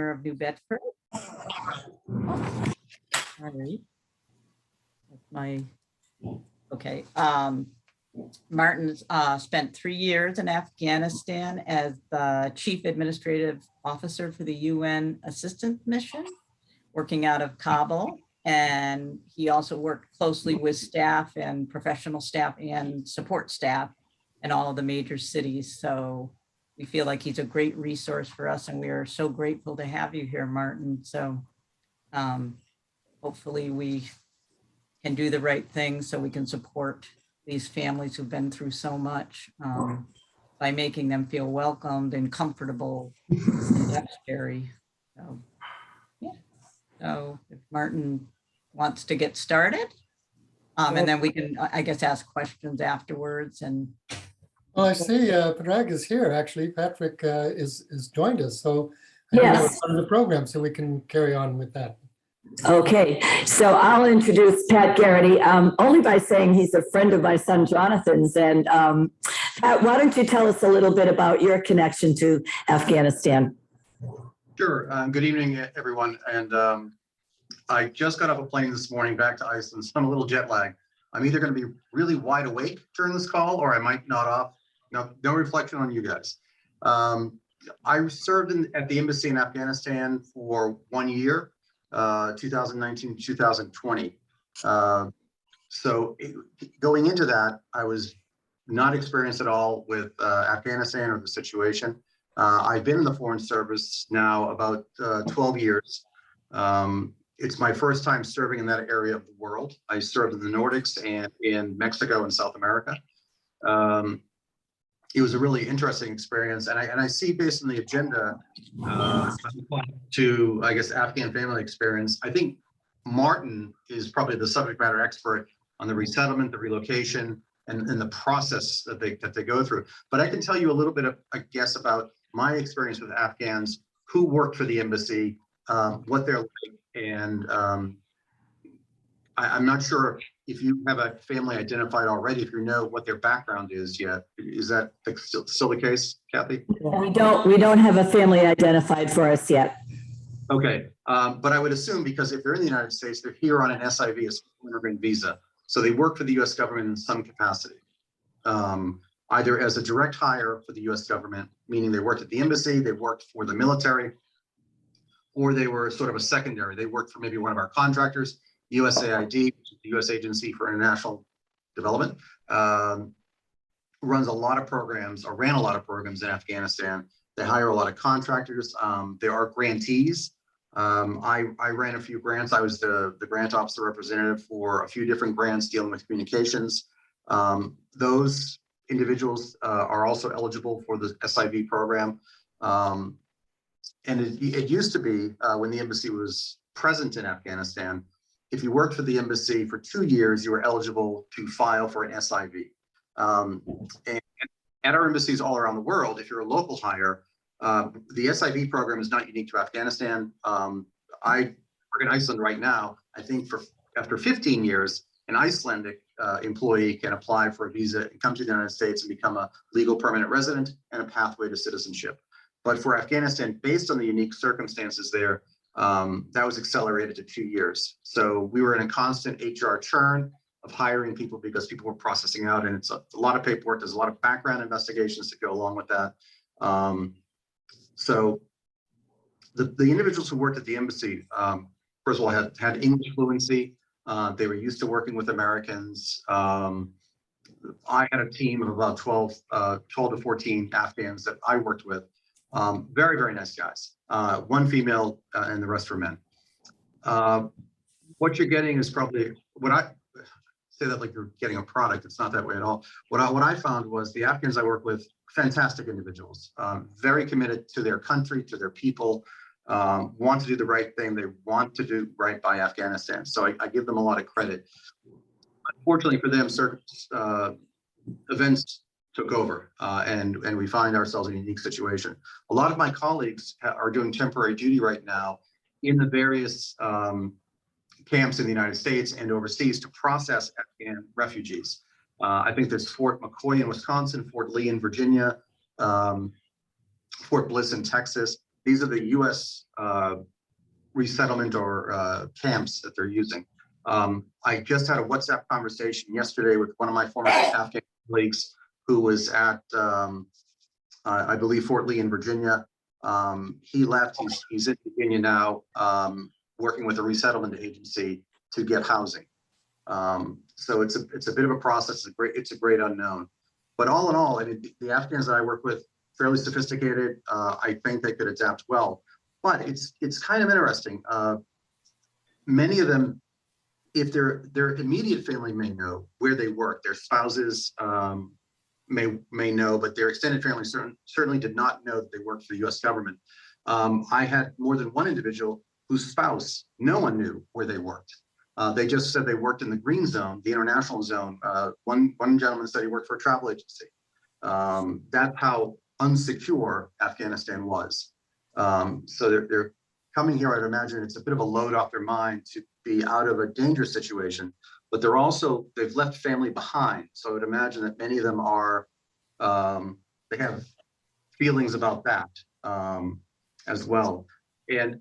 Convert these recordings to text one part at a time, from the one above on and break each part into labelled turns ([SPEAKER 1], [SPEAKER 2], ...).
[SPEAKER 1] of New Bedford. Oh, all right. Okay. Martin spent 3 years in Afghanistan as the Chief Administrative Officer for the UN Assistance Mission, working out of Kabul. And he also worked closely with staff and professional staff and support staff in all of the major cities. So we feel like he's a great resource for us, and we are so grateful to have you here, Martin. So hopefully we can do the right thing so we can support these families who've been through so much by making them feel welcomed and comfortable in DARI. So, yeah. So if Martin wants to get started, and then we can, I guess, ask questions afterwards. And
[SPEAKER 2] well, I see Parag is here. Actually, Patrick is joined us, so
[SPEAKER 3] yes,
[SPEAKER 2] part of the program, so we can carry on with that.
[SPEAKER 3] Okay, so I'll introduce Pat Garrity only by saying he's a friend of my son Jonathan's. And Pat, why don't you tell us a little bit about your connection to Afghanistan?
[SPEAKER 4] Sure. Good evening, everyone. And I just got off a plane this morning back to Iceland, so I'm a little jet lagged. I'm either going to be really wide awake during this call, or I might nod off. No reflection on you guys. I served at the embassy in Afghanistan for 1 year. 2019, 2020. So going into that, I was not experienced at all with Afghanistan or the situation. I've been in the Foreign Service now about 12 years. It's my first time serving in that area of the world. I served in the Nordics and in Mexico and South America. It was a really interesting experience, and I see, based on the agenda, to, I guess, Afghan family experience. I think Martin is probably the subject matter expert on the resettlement, the relocation, and the process that they go through. But I can tell you a little bit of, I guess, about my experience with Afghans who worked for the embassy, what they're like, and I'm not sure if you have a family identified already, if you know what their background is yet. Is that still the case, Kathy?
[SPEAKER 3] We don't have a family identified for us yet.
[SPEAKER 4] Okay, but I would assume, because if they're in the United States, they're here on an SIV, a immigrant visa. So they work for the US government in some capacity, either as a direct hire for the US government, meaning they worked at the embassy, they worked for the military, or they were sort of a secondary. They worked for maybe one of our contractors, USAID, the U.S. Agency for International Development, runs a lot of programs, or ran a lot of programs in Afghanistan. They hire a lot of contractors. There are grantees. I ran a few grants. I was the grant officer representative for a few different grants dealing with communications. Those individuals are also eligible for the SIV program. And it used to be, when the embassy was present in Afghanistan, if you worked for the embassy for 2 years, you were eligible to file for an SIV. And at our embassies all around the world, if you're a local hire, the SIV program is not unique to Afghanistan. I work in Iceland right now. I think after 15 years, an Icelandic employee can apply for a visa and come to the United States and become a legal permanent resident and a pathway to citizenship. But for Afghanistan, based on the unique circumstances there, that was accelerated to 2 years. So we were in a constant HR churn of hiring people because people were processing out, and it's a lot of paperwork. There's a lot of background investigations that go along with that. So the individuals who worked at the embassy, first of all, had English fluency. They were used to working with Americans. I had a team of about 12 to 14 Afghans that I worked with. Very, very nice guys. One female and the rest were men. What you're getting is probably, what I say that like you're getting a product, it's not that way at all. What I found was the Afghans I work with, fantastic individuals, very committed to their country, to their people, want to do the right thing. They want to do right by Afghanistan. So I give them a lot of credit. Unfortunately for them, certain events took over, and we find ourselves in a unique situation. A lot of my colleagues are doing temporary duty right now in the various camps in the United States and overseas to process Afghan refugees. I think there's Fort McCoy in Wisconsin, Fort Lee in Virginia, Fort Bliss in Texas. These are the US resettlement or camps that they're using. I just had a WhatsApp conversation yesterday with one of my former Afghan colleagues who was at, I believe, Fort Lee in Virginia. He left, he's in Virginia now, working with a resettlement agency to get housing. So it's a bit of a process. It's a great unknown. But all in all, I mean, the Afghans that I work with, fairly sophisticated. I think they could adapt well. But it's kind of interesting. Many of them, if their immediate family may know where they work, their spouses may know, but their extended family certainly did not know that they worked for the U.S. government. I had more than one individual whose spouse, no one knew where they worked. They just said they worked in the green zone, the international zone. One gentleman said he worked for a travel agency. That's how unsecure Afghanistan was. So they're coming here. I'd imagine it's a bit of a load off their mind to be out of a dangerous situation, but they've left family behind. So I would imagine that many of them are, they have feelings about that as well. And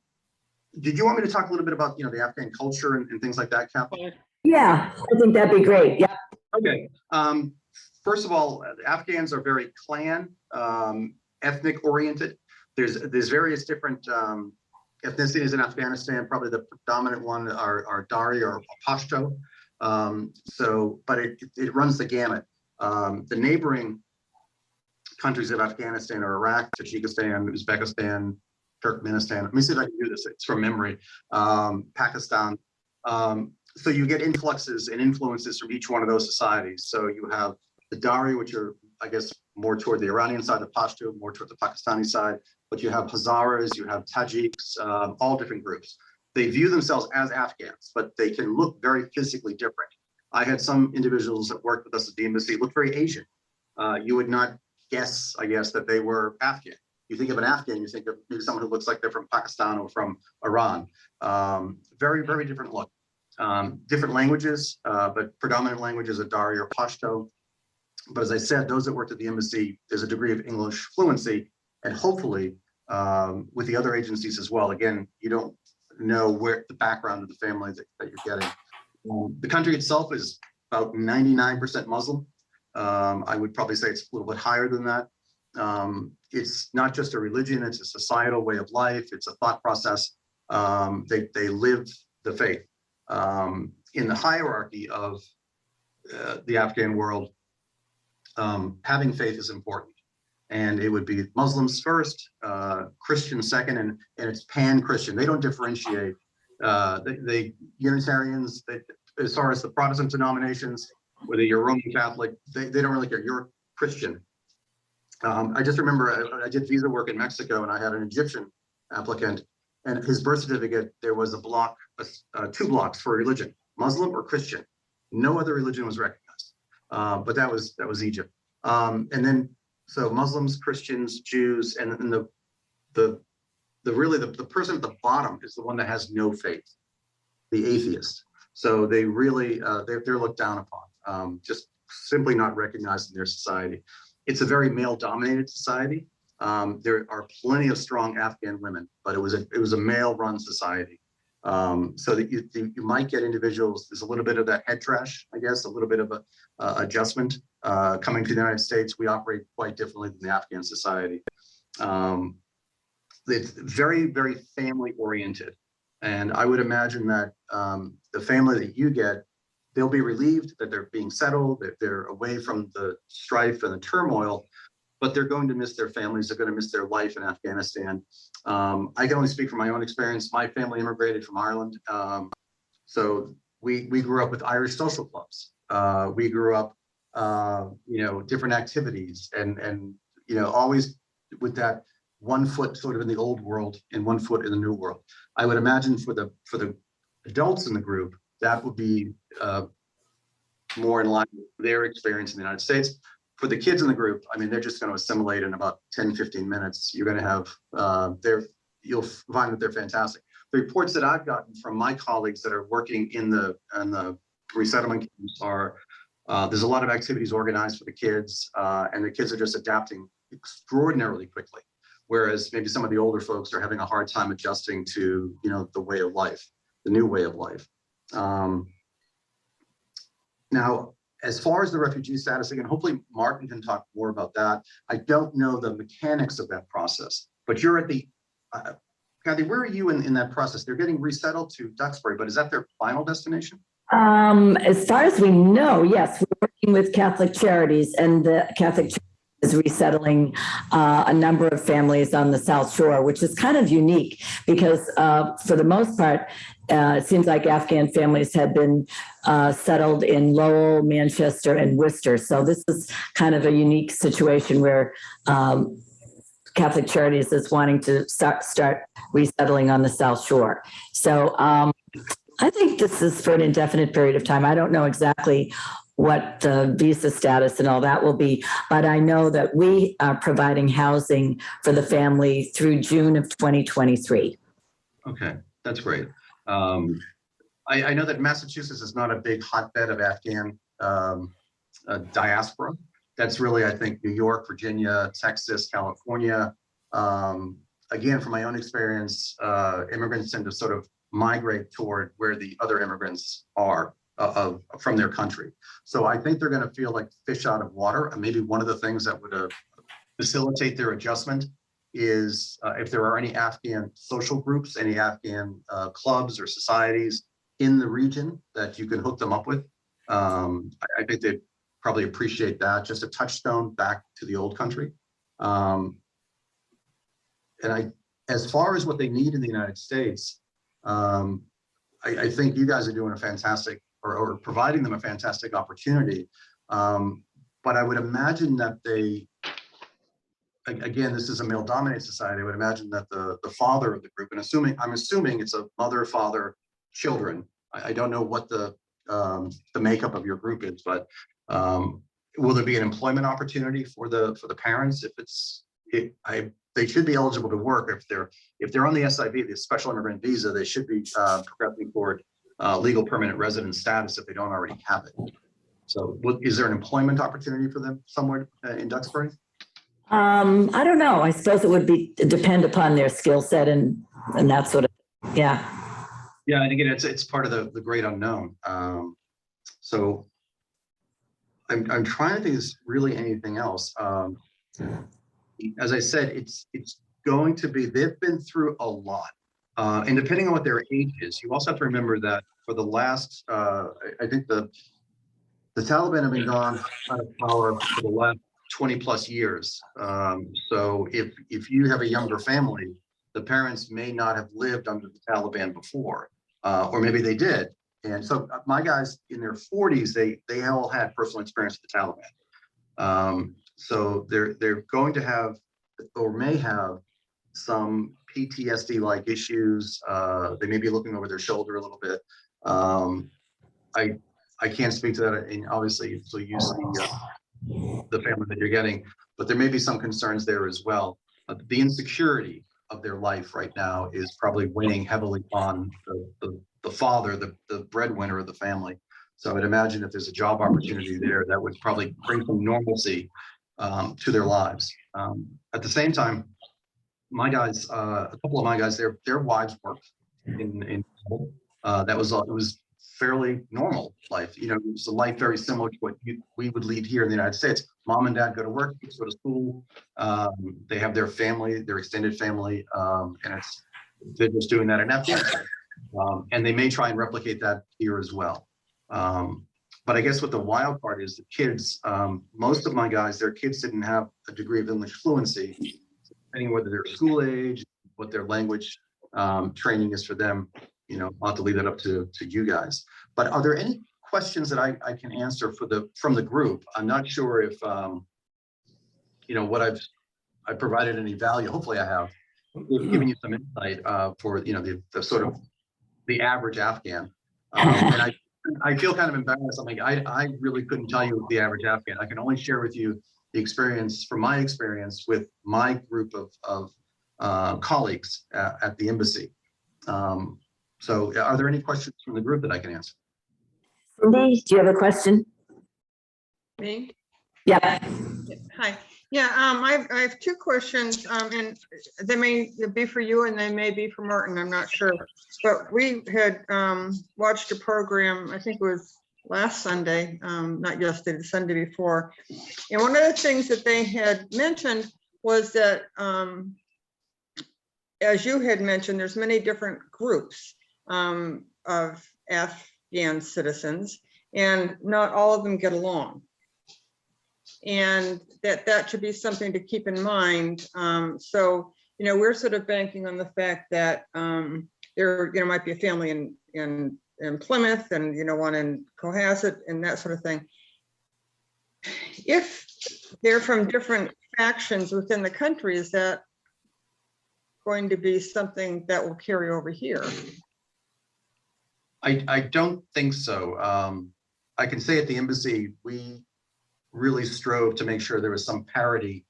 [SPEAKER 4] did you want me to talk a little bit about, the Afghan culture and things like that, Kathleen?
[SPEAKER 3] Yeah, I think that'd be great. Yeah.
[SPEAKER 4] Okay. First of all, the Afghans are very clan, ethnic oriented. There's various different ethnicities in Afghanistan. Probably the predominant one are Dari or Pashto. But it runs the gamut. The neighboring countries of Afghanistan are Iraq, Tajikistan, Uzbekistan, Turkmenistan. Let me see if I can do this. It's from memory. Pakistan. So you get influxes and influences from each one of those societies. So you have the Dari, which are, I guess, more toward the Iranian side, the Pashto, more toward the Pakistani side. But you have Hazaras, you have Tajiks, all different groups. They view themselves as Afghans, but they can look very physically different. I had some individuals that worked with us at the embassy look very Asian. You would not guess, I guess, that they were Afghan. You think of an Afghan, you think of maybe someone who looks like they're from Pakistan or from Iran. Very, very different look. Different languages, but predominant languages are Dari or Pashto. But as I said, those that worked at the embassy, there's a degree of English fluency, and hopefully with the other agencies as well. Again, you don't know where the background of the family that you're getting. The country itself is about 99% Muslim. I would probably say it's a little bit higher than that. It's not just a religion, it's a societal way of life, it's a thought process. They live the faith. In the hierarchy of the Afghan world, having faith is important. And it would be Muslims first, Christians second, and it's pan-Christian. They don't differentiate. They Unitarians, as far as the Protestant denominations, whether you're Roman Catholic, they don't really care. You're Christian. I just remember I did visa work in Mexico, and I had an Egyptian applicant, and his birth certificate, there was a block, 2 blocks for religion, Muslim or Christian. No other religion was recognized, but that was Egypt. And then so Muslims, Christians, Jews, and then the person at the bottom is the one that has no faith, the atheist. So they really they're looked down upon, just simply not recognized in their society. It's a very male-dominated society. There are plenty of strong Afghan women, but it was a male-run society. So that you might get individuals. There's a little bit of that head trash, I guess, a little bit of a adjustment. Coming to the United States, we operate quite differently than the Afghan society. It's very, very family-oriented, and I would imagine that the family that you get, they'll be relieved that they're being settled, that they're away from the strife and the turmoil, but they're going to miss their families. They're going to miss their life in Afghanistan. I can only speak from my own experience. My family immigrated from Ireland. So we grew up with Irish social clubs. We grew up, different activities and always with that 1 foot sort of in the old world and 1 foot in the new world. I would imagine for the adults in the group, that would be more in line with their experience in the United States. For the kids in the group, I mean, they're just going to assimilate in about 10, 15 minutes. You're going to have, you'll find that they're fantastic. The reports that I've gotten from my colleagues that are working in the resettlement camps are, there's a lot of activities organized for the kids, and the kids are just adapting extraordinarily quickly. whereas maybe some of the older folks are having a hard time adjusting to, the way of life, the new way of life. Now, as far as the refugee status, again, hopefully Martin can talk more about that. I don't know the mechanics of that process, but you're at the, Kathy, where are you in that process? They're getting resettled to Duxbury, but is that their final destination?
[SPEAKER 3] As far as we know, yes, we're working with Catholic Charities, and the Catholic Charities is resettling a number of families on the South Shore, which is kind of unique because for the most part, it seems like Afghan families have been settled in Lowell, Manchester, and Worcester. So this is kind of a unique situation where Catholic Charities is wanting to start resettling on the South Shore. So I think this is for an indefinite period of time. I don't know exactly what the visa status and all that will be, but I know that we are providing housing for the family through June of 2023.
[SPEAKER 4] Okay, that's great. I know that Massachusetts is not a big hotbed of Afghan diaspora. That's really, I think, New York, Virginia, Texas, California. Again, from my own experience, immigrants tend to sort of migrate toward where the other immigrants are from their country. So I think they're going to feel like fish out of water. And maybe one of the things that would facilitate their adjustment is if there are any Afghan social groups, any Afghan clubs or societies in the region that you can hook them up with. I think they'd probably appreciate that, just a touchstone back to the old country. As far as what they need in the United States, I think you guys are doing a fantastic, or providing them a fantastic opportunity. But I would imagine that they, again, this is a male-dominated society. I would imagine that the father of the group, and I'm assuming it's a mother, father, children. I don't know what the makeup of your group is, but will there be an employment opportunity for the parents? They should be eligible to work if they're on the SIV, the special immigrant visa. They should be progressing toward legal permanent resident status if they don't already have it. So, is there an employment opportunity for them somewhere in Duxbury?
[SPEAKER 3] I don't know. I suppose it would depend upon their skill set and that sort of, yeah.
[SPEAKER 4] Yeah, and again, it's part of the great unknown. So I'm trying to think, is really anything else. As I said, it's going to be, they've been through a lot. And depending on what their age is, you also have to remember that for the last, I think the Taliban have been gone out of power for the last 20 plus years. So if you have a younger family, the parents may not have lived under the Taliban before, or maybe they did. And so my guys in their 40s, they all had personal experience with the Taliban. So they're going to have, or may have, some PTSD-like issues. They may be looking over their shoulder a little bit. I can't speak to that, and obviously, so you see the family that you're getting, but there may be some concerns there as well. The insecurity of their life right now is probably weighing heavily on the father, the breadwinner of the family. So I would imagine if there's a job opportunity there, that would probably bring some normalcy to their lives. At the same time, my guys, a couple of my guys, their wives worked in that was it was fairly normal life. It was a life very similar to what we would lead here in the United States. Mom and dad go to work, kids go to school. They have their family, their extended family, and they're just doing that in Afghanistan. And they may try and replicate that here as well. But I guess what the wild part is, the kids, most of my guys, their kids didn't have a degree of English fluency, depending whether they're school age, what their language training is for them. I'll have to leave that up to you guys. But are there any questions that I can answer from the group? I'm not sure if what I've provided any value. Hopefully I have given you some insight for the sort of the average Afghan. And I feel kind of embarrassed. I really couldn't tell you the average Afghan. I can only share with you the experience from my experience with my group of colleagues at the embassy. So are there any questions from the group that I can answer?
[SPEAKER 3] Cindy, do you have a question?
[SPEAKER 5] Me?
[SPEAKER 3] Yeah.
[SPEAKER 5] Hi. Yeah, I have two questions, and they may be for you and they may be for Martin, I'm not sure. But we had watched a program, I think it was last Sunday, not yesterday, the Sunday before. And one of the things that they had mentioned was that, as you had mentioned, there's many different groups of Afghan citizens, and not all of them get along. And that should be something to keep in mind. So, we're sort of banking on the fact that there, might be a family in Plymouth and, one in Cohasset and that sort of thing. If they're from different factions within the country, is that going to be something that will carry over here?
[SPEAKER 4] I don't think so. I can say at the embassy, we really strove to make sure there was some parity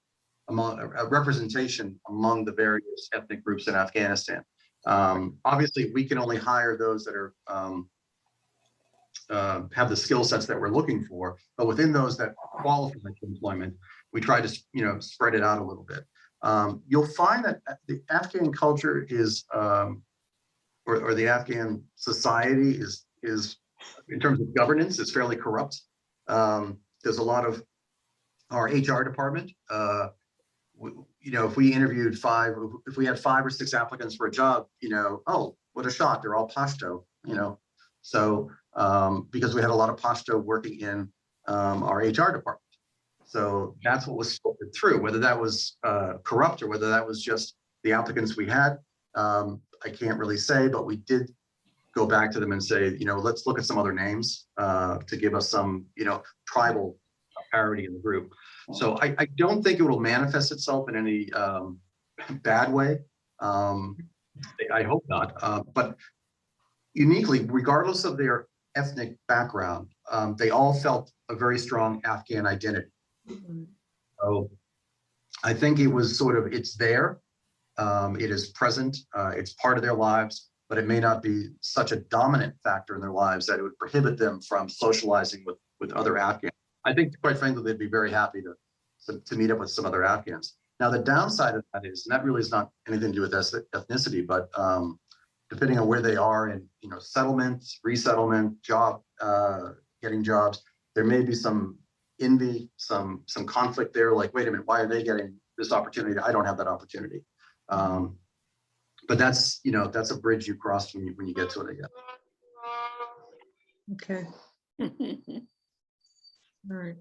[SPEAKER 4] among a representation among the various ethnic groups in Afghanistan. Obviously, we can only hire those that are have the skill sets that we're looking for, but within those that qualify for employment, we try to spread it out a little bit. You'll find that the Afghan culture is, or the Afghan society is in terms of governance, is fairly corrupt. There's a lot of our HR department. If we interviewed if we had 5 or 6 applicants for a job, oh, what a shock, they're all Pashto, So because we had a lot of Pashto working in our HR department. So that's what was filtered through, whether that was corrupt or whether that was just the applicants we had. I can't really say, but we did go back to them and say, let's look at some other names to give us some, tribal parity in the group. So I don't think it will manifest itself in any bad way. I hope not. But uniquely, regardless of their ethnic background, they all felt a very strong Afghan identity. So I think it was it's there. It is present. It's part of their lives, but it may not be such a dominant factor in their lives that it would prohibit them from socializing with other Afghans. I think, quite frankly, they'd be very happy to meet up with some other Afghans. Now, the downside of that is, and that really is not anything to do with ethnicity, but depending on where they are in, settlement, resettlement, getting jobs, there may be some envy, some conflict there. Like, wait a minute, why are they getting this opportunity? I don't have that opportunity. But that's a bridge you cross when you get to it, I guess.
[SPEAKER 5] Okay. All right.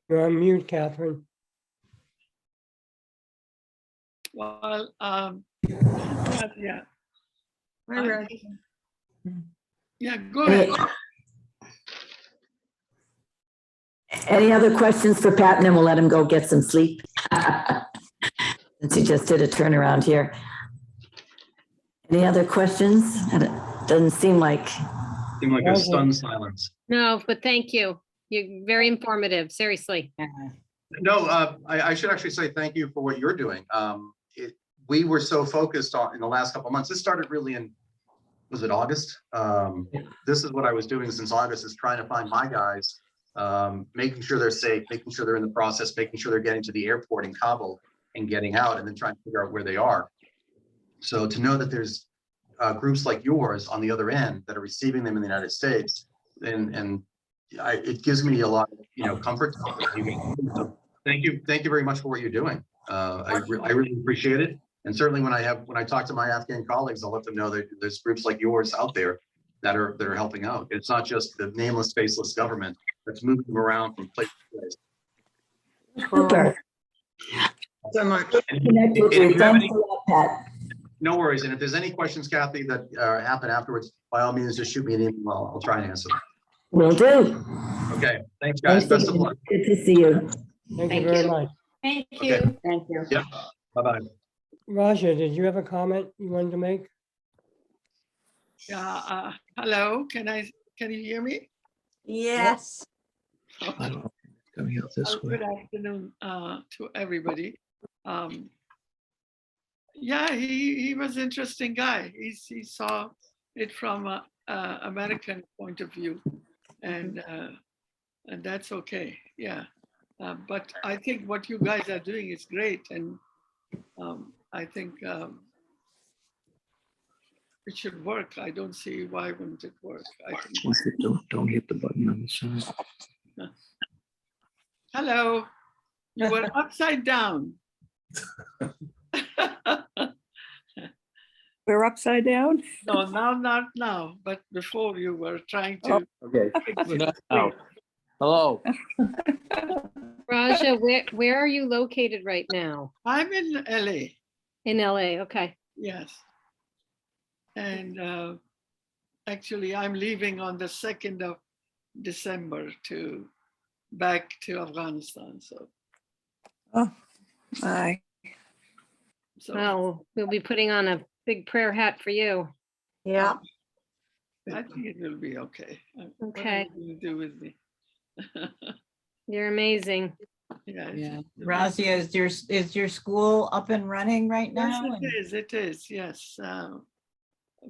[SPEAKER 6] You're on mute, Catherine.
[SPEAKER 7] Well, yeah,
[SPEAKER 5] All right.
[SPEAKER 7] yeah, go ahead.
[SPEAKER 3] Any other questions for Pat, and then we'll let him go get some sleep? Since he just did a turnaround here. Any other questions? It doesn't seem like.
[SPEAKER 4] Seemed like a stunned silence.
[SPEAKER 8] No, but thank you. You're very informative, seriously.
[SPEAKER 4] No, I should actually say thank you for what you're doing. We were so focused on in the last couple of months. This started really in, was it August? This is what I was doing since August, is trying to find my guys, making sure they're safe, making sure they're in the process, making sure they're getting to the airport in Kabul and getting out, and then trying to figure out where they are. So to know that there's groups like yours on the other end that are receiving them in the United States, and it gives me a lot of comfort. So thank you very much for what you're doing. I really appreciate it. And certainly when I talk to my Afghan colleagues, I'll let them know that there's groups like yours out there that are helping out. It's not just the nameless, faceless government that's moving them around from place to place.
[SPEAKER 3] Super.
[SPEAKER 5] So much.
[SPEAKER 3] Connect with you. Thanks a lot, Pat.
[SPEAKER 4] No worries. And if there's any questions, Kathy, that happen afterwards, by all means, just shoot me an email. I'll try and answer them.
[SPEAKER 3] Will do.
[SPEAKER 4] Okay. Thanks, guys. Best of luck.
[SPEAKER 3] Good to see you.
[SPEAKER 6] Thank you very much.
[SPEAKER 8] Thank
[SPEAKER 4] Okay.
[SPEAKER 8] you.
[SPEAKER 1] Thank you.
[SPEAKER 4] Yeah. Bye-bye.
[SPEAKER 6] Raja, did you have a comment you wanted to make?
[SPEAKER 7] Yeah, hello, can you hear me?
[SPEAKER 1] Yes.
[SPEAKER 7] Okay.
[SPEAKER 9] Coming out this way.
[SPEAKER 7] Good afternoon to everybody. Yeah, he was an interesting guy. He saw it from a American point of view, and that's okay. Yeah, But I think what you guys are doing is great. And I think it should work. I don't see why wouldn't it work. I think.
[SPEAKER 9] Don't hit the button on the side.
[SPEAKER 7] Hello, you were upside down.
[SPEAKER 10] We're upside down?
[SPEAKER 7] No, now, not now, but before you were trying to.
[SPEAKER 9] Okay.
[SPEAKER 7] fix
[SPEAKER 9] We're
[SPEAKER 7] it
[SPEAKER 9] not
[SPEAKER 7] straight.
[SPEAKER 9] out. Hello.
[SPEAKER 8] Raja, where are you located right now?
[SPEAKER 7] I'm in LA,
[SPEAKER 8] In LA, okay.
[SPEAKER 7] yes. And actually, I'm leaving on the 2nd of December to back to Afghanistan. So,
[SPEAKER 10] Hi.
[SPEAKER 8] Well, we'll be putting on a big prayer hat for you.
[SPEAKER 10] Yeah.
[SPEAKER 7] I think it will be okay.
[SPEAKER 8] Okay.
[SPEAKER 7] What are you gonna do with me?
[SPEAKER 8] You're amazing.
[SPEAKER 7] Yeah.
[SPEAKER 1] Yeah. Razia, is your school up and running right
[SPEAKER 7] Yes,
[SPEAKER 1] now?
[SPEAKER 7] it is. It is. Yes.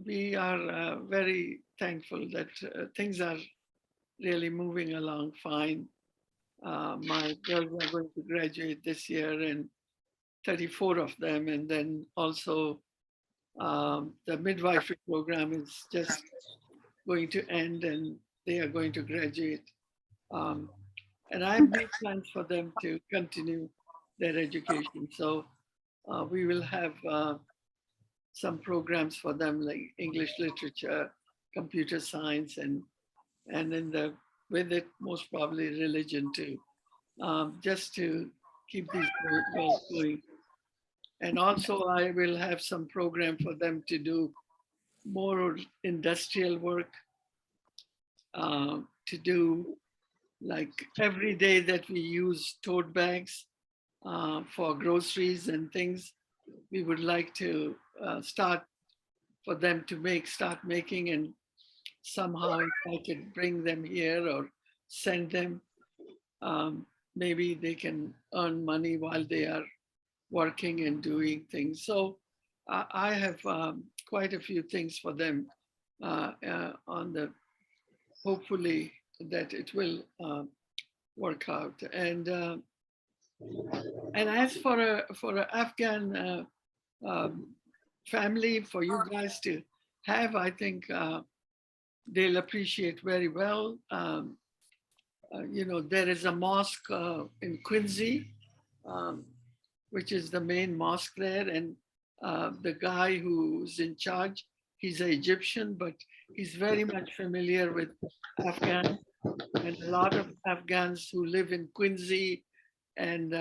[SPEAKER 7] We are very thankful that things are really moving along fine. My girls are going to graduate this year, and 34 of them. And then also the midwifery program is just going to end, and they are going to graduate. And I have made plans for them to continue their education. So we will have some programs for them like English literature, computer science, and with it, most probably religion too, just to keep these girls going. And also I will have some program for them to do more industrial work, to do like every day that we use tote bags for groceries and things. We would like to start for them to start making, and somehow if I could bring them here or send them, maybe they can earn money while they are working and doing things. So I have quite a few things for them on the, hopefully that it will work out. And as for a Afghan family for you guys to have, I think they'll appreciate very well. You know, there is a mosque in Quincy, which is the main mosque there. And the guy who's in charge, he's an Egyptian, but he's very much familiar with Afghans. And a lot of Afghans who live in Quincy and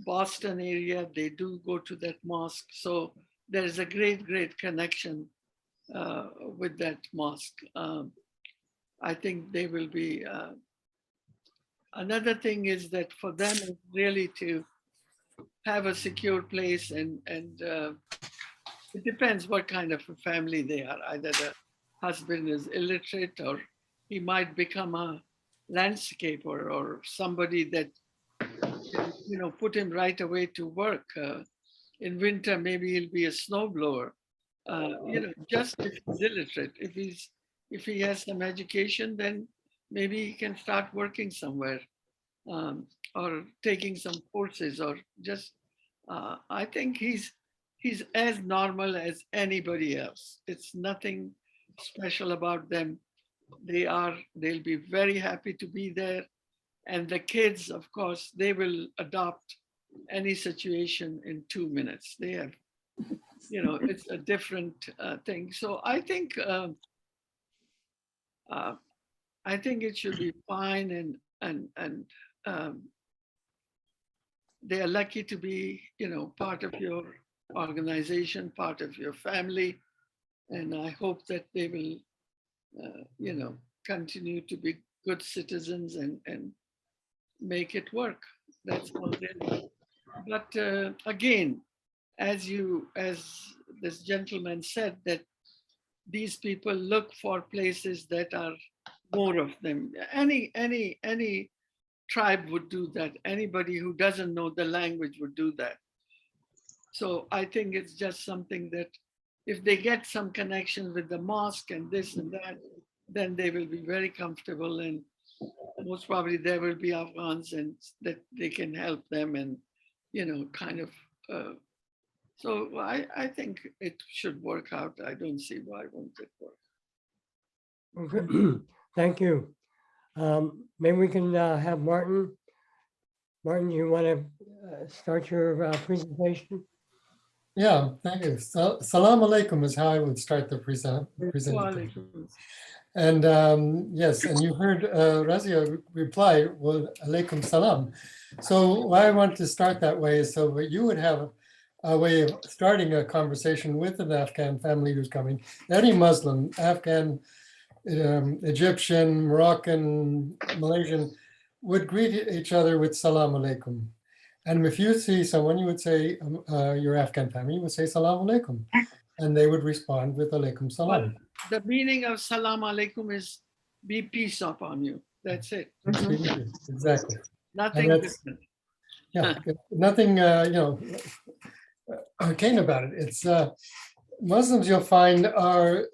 [SPEAKER 7] Boston area, they do go to that mosque. So there is a great, great connection with that mosque. I think they will be. Another thing is that for them, it's really to have a secure place, and it depends what kind of a family they are. Either the husband is illiterate, or he might become a landscaper or somebody that, you know, put him right away to work. In winter, maybe he'll be a snowblower. You know, just if he's illiterate. If he has some education, then maybe he can start working somewhere, or taking some courses, or just. I think he's as normal as anybody else. It's nothing special about them. They'll be very happy to be there. And the kids, of course, they will adopt any situation in 2 minutes. They have, you know, it's a different thing. So I think it should be fine, and they are lucky to be, you know, part of your organization, part of your family. And I hope that they will, you know, continue to be good citizens and make it work. That's all really. But again, as this gentleman said, that these people look for places that are more of them. Any tribe would do that. Anybody who doesn't know the language would do that. So I think it's just something that if they get some connection with the mosque and this and that, then they will be very comfortable. And most probably there will be Afghans and that they can help them and, kind of, so I think it should work out. I don't see why won't it work.
[SPEAKER 6] Okay. Thank you. Maybe we can have Martin. Martin, you want to start your presentation?
[SPEAKER 2] Yeah, thank you. Salam alaikum is how I would start the presentation. And yes, and you heard Razia reply, well, alaikum salam. So why I want to start that way is so that you would have a way of starting a conversation with an Afghan family who's coming, any Muslim, Afghan, Egyptian, Moroccan, Malaysian, would greet each other with salam alaikum. And if you see someone, you would say, your Afghan family, you would say salam alaikum. And they would respond with alaikum salam.
[SPEAKER 7] Well, the meaning of salam alaikum is be peace upon you. That's it.
[SPEAKER 2] Exactly.
[SPEAKER 7] Nothing different.
[SPEAKER 2] Yeah, nothing, arcane about it. It's Muslims, you'll find, are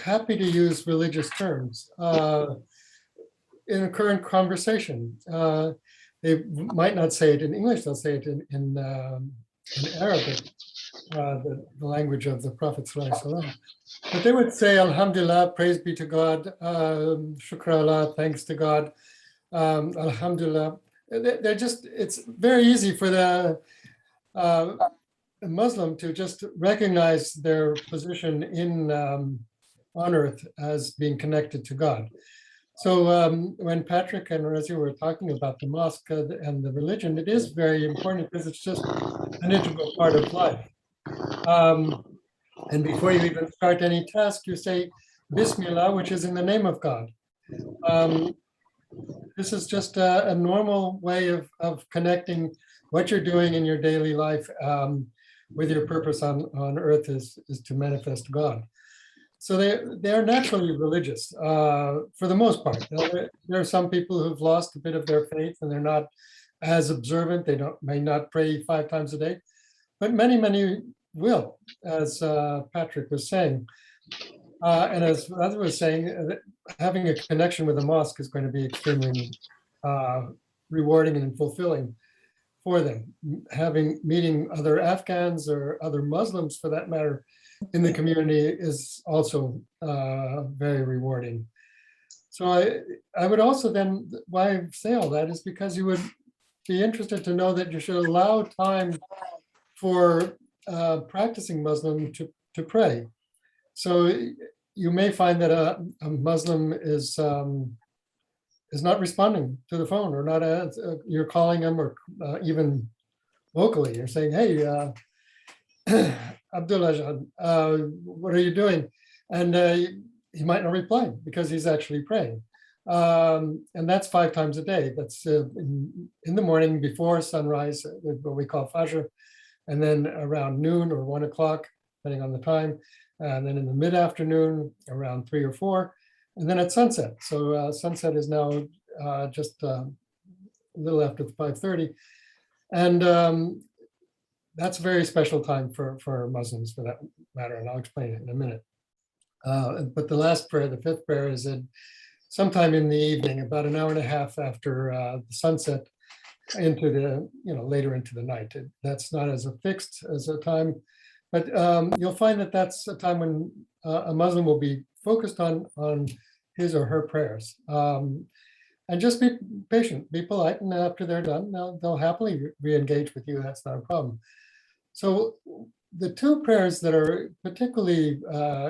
[SPEAKER 2] happy to use religious terms in a current conversation. They might not say it in English, they'll say it in Arabic, the language of the Prophet ﷺ. But they would say, Alhamdulillah, praise be to God, Shukra Allah, thanks to God, Alhamdulillah. They're just, it's very easy for the Muslim to just recognize their position in on earth as being connected to God. So when Patrick and Razia were talking about the mosque and the religion, it is very important because it's just an integral part of life. And before you even start any task, you say Bismillah, which is in the name of God. This is just a normal way of connecting what you're doing in your daily life with your purpose on earth is to manifest God. So they're naturally religious for the most part. There are some people who've lost a bit of their faith and they're not as observant. They may not pray 5 times a day, but many will, as Patrick was saying. And as Razia was saying, having a connection with a mosque is going to be extremely rewarding and fulfilling for them. Meeting other Afghans or other Muslims, for that matter, in the community is also very rewarding. So I would also then, why I say all that is because you would be interested to know that you should allow time for practicing Muslim to pray. So you may find that a Muslim is not responding to the phone, or not you're calling them, or even vocally, you're saying, hey, Abdullah, what are you doing? And he might not reply because he's actually praying. And that's 5 times a day. That's in the morning before sunrise, what we call Fajr, and then around noon or 1 o'clock, depending on the time. And then in the mid-afternoon, around 3 or 4, and then at sunset. So sunset is now just a little after 5:30. And that's a very special time for Muslims, for that matter, and I'll explain it in a minute. But the last prayer, the 5th prayer, is sometime in the evening, about an hour and a half after the sunset, into the, later into the night. That's not as fixed as a time, but you'll find that that's a time when a Muslim will be focused on his or her prayers. And just be patient, be polite, and after they're done, they'll happily re-engage with you. That's not a problem. So the 2 prayers that are particularly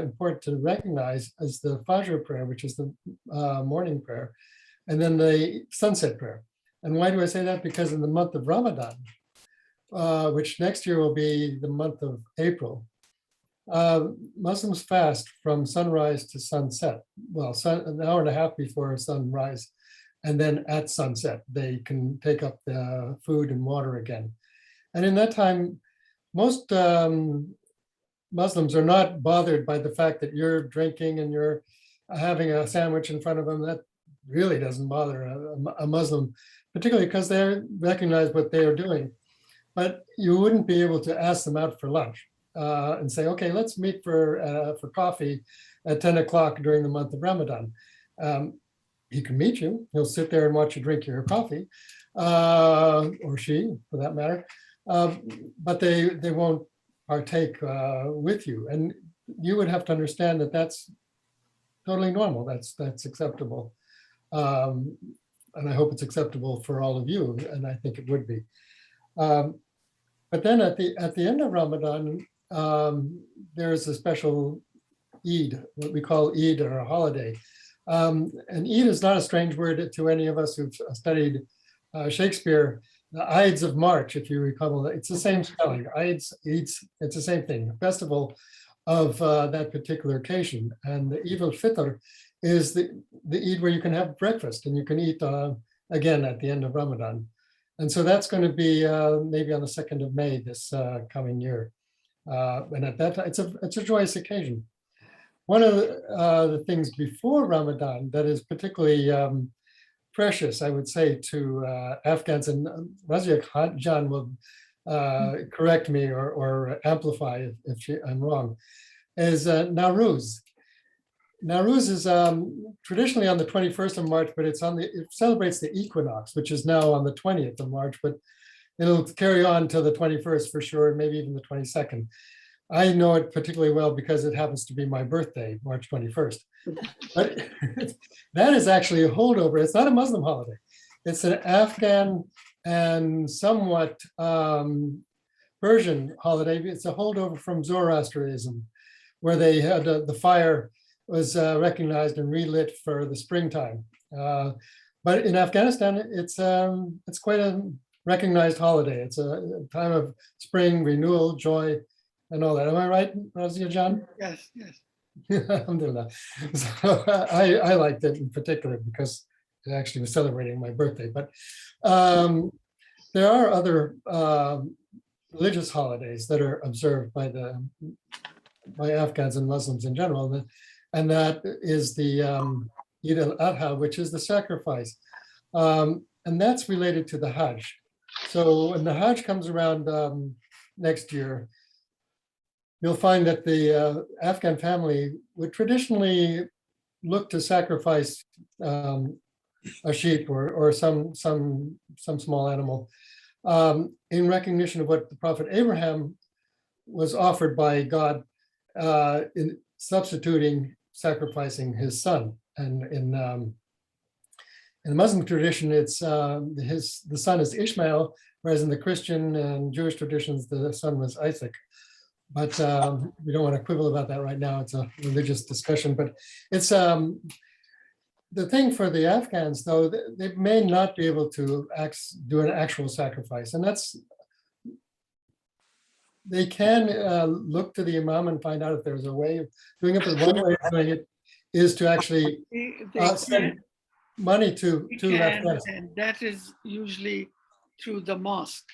[SPEAKER 2] important to recognize is the Fajr prayer, which is the morning prayer, and then the sunset prayer. And why do I say that? Because in the month of Ramadan, which next year will be the month of April, Muslims fast from sunrise to sunset. Well, an hour and a half before sunrise, and then at sunset, they can take up the food and water again. And in that time, most Muslims are not bothered by the fact that you're drinking and you're having a sandwich in front of them. That really doesn't bother a Muslim, particularly because they recognize what they are doing. But you wouldn't be able to ask them out for lunch and say, okay, let's meet for coffee at 10 o'clock during the month of Ramadan. he can meet you. He'll sit there and watch you drink your coffee, or she, for that matter. But they won't partake with you, and you would have to understand that that's totally normal. That's acceptable, and I hope it's acceptable for all of you, and I think it would be. But then at the end of Ramadan, there's a special Eid, what we call Eid, or a holiday. And Eid is not a strange word to any of us who've studied Shakespeare. The Ides of March, if you recall, it's the same spelling. Ides, Eids, it's the same thing. A festival of that particular occasion. And the Eid al-Fitr is the Eid where you can have breakfast and you can eat again at the end of Ramadan. And so that's going to be maybe on the 2nd of May this coming year. And at that time, it's a joyous occasion. One of the things before Ramadan that is particularly precious, I would say, to Afghans, and Razia Jan will correct me or amplify if I'm wrong, is Nowruz. Nowruz is traditionally on the 21st of March, but it celebrates the equinox, which is now on the 20th of March, but it'll carry on till the 21st for sure, maybe even the 22nd. I know it particularly well because it happens to be my birthday, March 21st. But that is actually a holdover. It's not a Muslim holiday. It's an Afghan and somewhat Persian holiday. It's a holdover from Zoroastrianism, where they had the fire was recognized and relit for the springtime. But in Afghanistan, it's quite a recognized holiday. It's a time of spring, renewal, joy, and all that. Am I right, Razia Jan?
[SPEAKER 7] Yes, yes.
[SPEAKER 2] Alhamdulillah. So I liked it in particular because it actually was celebrating my birthday. But there are other religious holidays that are observed by Afghans and Muslims in general, and that is the Eid al-Adha, which is the sacrifice, and that's related to the Hajj. So when the Hajj comes around next year, you'll find that the Afghan family would traditionally look to sacrifice a sheep or some small animal in recognition of what the Prophet Abraham was offered by God in substituting sacrificing his son. And in the Muslim tradition, it's the son is Ishmael, whereas in the Christian and Jewish traditions, the son was Isaac. But we don't want to quibble about that right now. It's a religious discussion. But it's the thing for the Afghans, though, they may not be able to do an actual sacrifice. And that's, they can look to the imam and find out if there's a way of doing it. But one way of doing it is to actually send money to Afghanistan.
[SPEAKER 7] And that is usually through the mosque.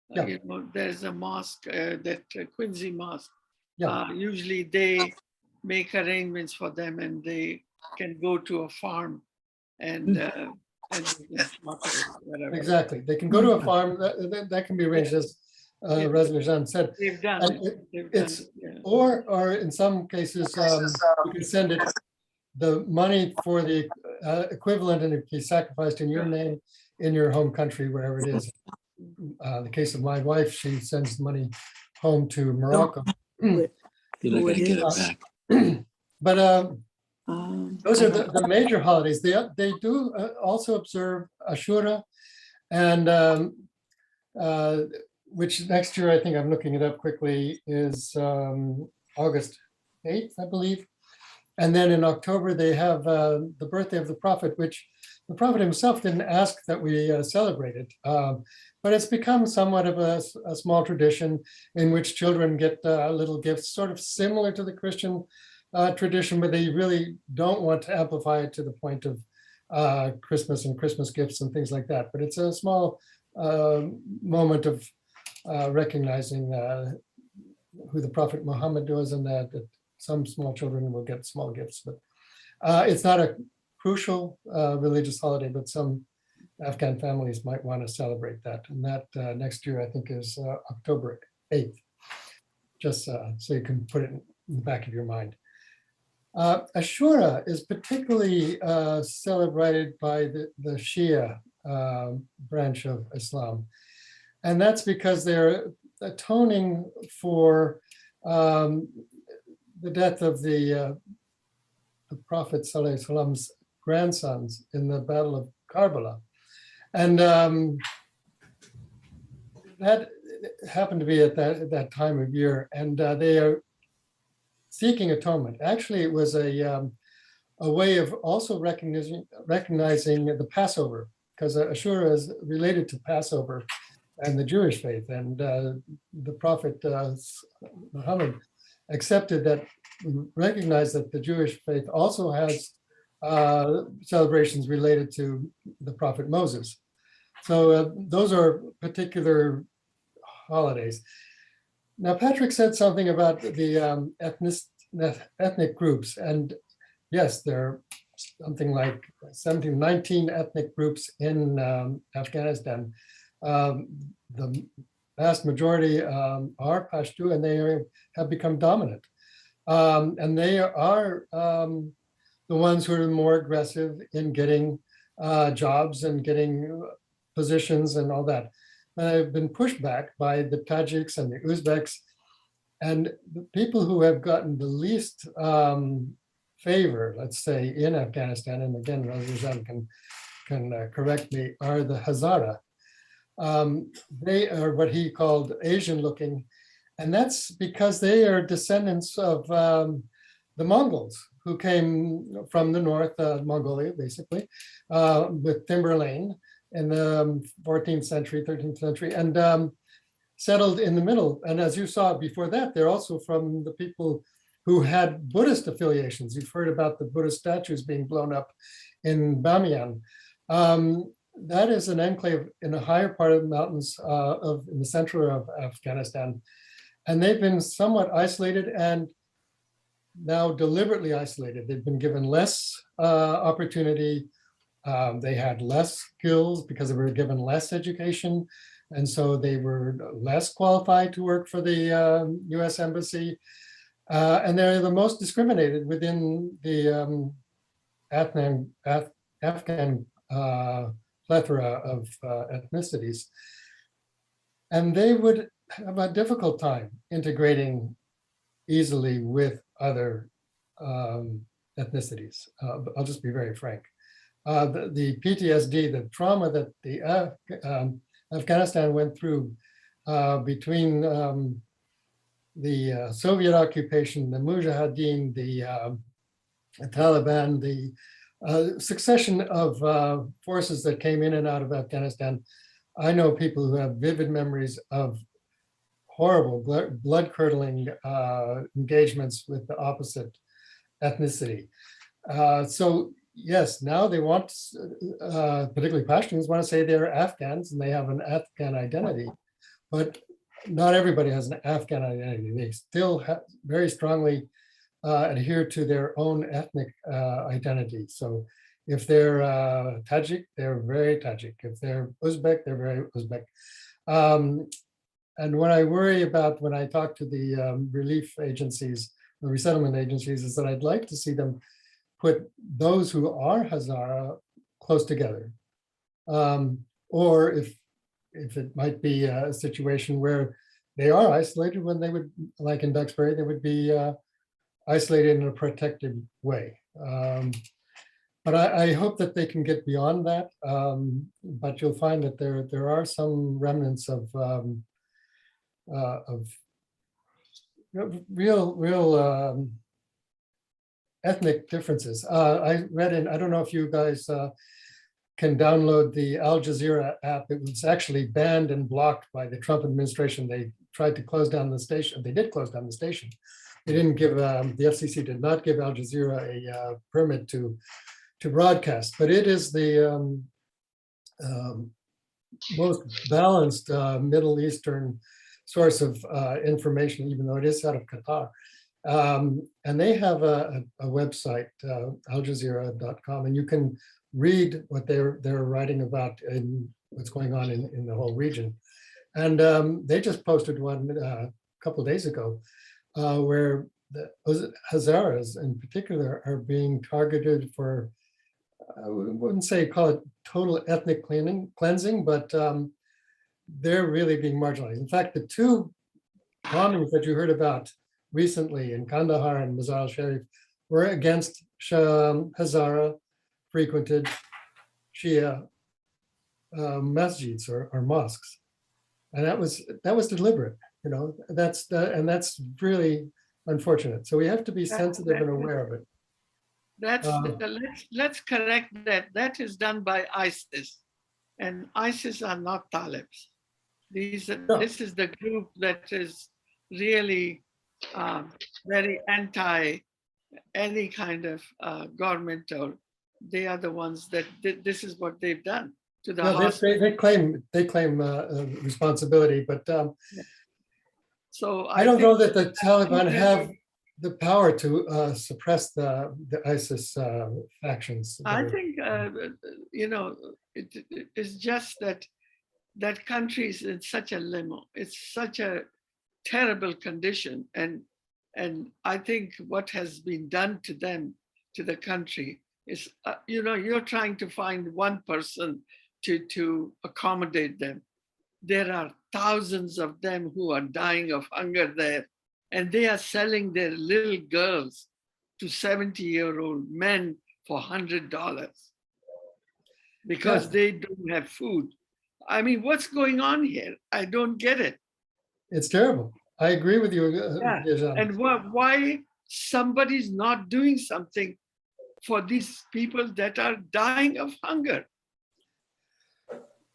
[SPEAKER 2] Yeah.
[SPEAKER 7] You know, there's a mosque, that Quincy Mosque.
[SPEAKER 2] Yeah.
[SPEAKER 7] Usually they make arrangements for them and they can go to a farm and whatever.
[SPEAKER 2] Exactly. They can go to a farm that can be arranged, as Razia Jan said.
[SPEAKER 7] They've done it.
[SPEAKER 2] It's
[SPEAKER 7] Yeah.
[SPEAKER 2] or in some cases you can send it the money for the equivalent, and it be sacrificed in your name in your home country, wherever it is. The case of my wife, she sends money home to Morocco.
[SPEAKER 9] You're not gonna get it back.
[SPEAKER 2] But those are the major holidays. They do also observe Ashura, and which next year, I think I'm looking it up quickly, is August 8th, I believe. And then in October, they have the birthday of the Prophet, which the Prophet himself didn't ask that we celebrated. But it's become somewhat of a small tradition in which children get little gifts, sort of similar to the Christian tradition, but they really don't want to amplify it to the point of Christmas and Christmas gifts and things like that. But it's a small moment of recognizing who the Prophet Muhammad was, and that some small children will get small gifts. But it's not a crucial religious holiday, but some Afghan families might want to celebrate that. And that next year, I think, is October 8th, just so you can put it in the back of your mind. Ashura is particularly celebrated by the Shia branch of Islam. And that's because they're atoning for the death of the Prophet Sallallahu Alaihi Wasallam's grandsons in the Battle of Karbala. And that happened to be at that time of year. And they are seeking atonement. Actually, it was a way of also recognizing the Passover, because Ashura is related to Passover and the Jewish faith. And the Prophet Muhammad accepted that, recognized that the Jewish faith also has celebrations related to the Prophet Moses. So those are particular holidays. Now, Patrick said something about the ethnic groups, and yes, there are something like 17, 19 ethnic groups in Afghanistan. The vast majority are Pashto, and they have become dominant. And they are the ones who are more aggressive in getting jobs and getting positions and all that. Have been pushed back by the Tajiks and the Uzbeks, and the people who have gotten the least favor, let's say, in Afghanistan, and again, Razan can correct me, are the Hazara. They are what he called Asian looking, and that's because they are descendants of the Mongols who came from the north, Mongolia, basically, with Timberlane in the 14th century, 13th century, and settled in the middle. And as you saw before that, they're also from the people who had Buddhist affiliations. You've heard about the Buddhist statues being blown up in Bamiyan. That is an enclave in a higher part of the mountains in the center of Afghanistan. And they've been somewhat isolated and now deliberately isolated. They've been given less opportunity. They had less skills because they were given less education. And so they were less qualified to work for the US Embassy. And they're the most discriminated within the Afghan plethora of ethnicities. And they would have a difficult time integrating easily with other ethnicities. I'll just be very frank. The PTSD, the trauma that the Afghanistan went through between the Soviet occupation, the Mujahideen, the Taliban, the succession of forces that came in and out of Afghanistan. I know people who have vivid memories of horrible, blood-curdling engagements with the opposite ethnicity. So yes, now they want, particularly Pashtuns, want to say they're Afghans and they have an Afghan identity, but not everybody has an Afghan identity. They still very strongly adhere to their own ethnic identity. So if they're Tajik, they're very Tajik. If they're Uzbek, they're very Uzbek. And what I worry about when I talk to the relief agencies, the resettlement agencies, is that I'd like to see them put those who are Hazara close together. Or if it might be a situation where they are isolated, when they would, like in Duxbury, they would be isolated in a protected way. But I hope that they can get beyond that. But you'll find that there are some remnants of real ethnic differences. I read in, I don't know if you guys can download the Al Jazeera app. It was actually banned and blocked by the Trump administration. They tried to close down the station. They did close down the station. They didn't give, the FCC did not give Al Jazeera a permit to broadcast, but it is the most balanced Middle Eastern source of information, even though it is out of Qatar. And they have a website, aljazeera.com, and you can read what they're writing about and what's going on in the whole region. And they just posted one a couple of days ago where Hazaras in particular are being targeted for, I wouldn't say call it total ethnic cleansing, but they're really being marginalized. In fact, the two bombings that you heard about recently in Kandahar and Mazar al-Sharif were against Hazara frequented Shia masjids or mosques. And that was deliberate, you know, and that's really unfortunate. So we have to be sensitive and aware of it.
[SPEAKER 7] That's, let's correct that. That is done by ISIS, and ISIS are not Talibs. This is the group that is really very anti any kind of government, or they are the ones that this is what they've done to the hospital.
[SPEAKER 2] They claim responsibility, but
[SPEAKER 7] so
[SPEAKER 2] I don't know that the Taliban have the power to suppress the ISIS factions.
[SPEAKER 7] I think you know, it's just that country is in such a limbo. It's such a terrible condition, and I think what has been done to them, to the country, is you know, you're trying to find one person to accommodate them. There are thousands of them who are dying of hunger there, and they are selling their little girls to 70-year-old men for $100 because they don't have food. I mean, what's going on here? I don't get it.
[SPEAKER 2] It's terrible. I agree with you.
[SPEAKER 7] And why somebody's not doing something for these people that are dying of hunger?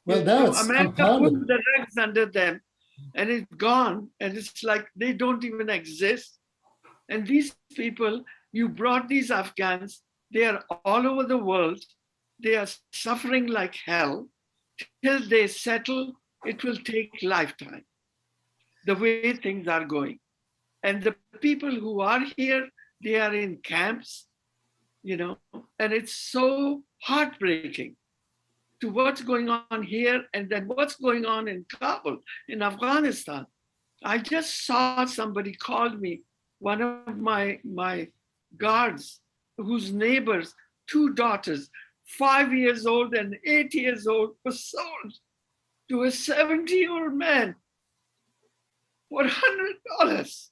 [SPEAKER 2] Well, now it's
[SPEAKER 7] America
[SPEAKER 2] compounded.
[SPEAKER 7] put the rugs under them, and it's gone, and it's like they don't even exist. And these people, you brought these Afghans, they are all over the world. They are suffering like hell. Till they settle, it will take lifetime, the way things are going. And the people who are here, they are in camps, you know, and it's so heartbreaking to what's going on here and then what's going on in Kabul, in Afghanistan. I just saw somebody called me, one of my guards, whose neighbors, 2 daughters, 5 years old and 8 years old, were sold to a 70-year-old man for $100.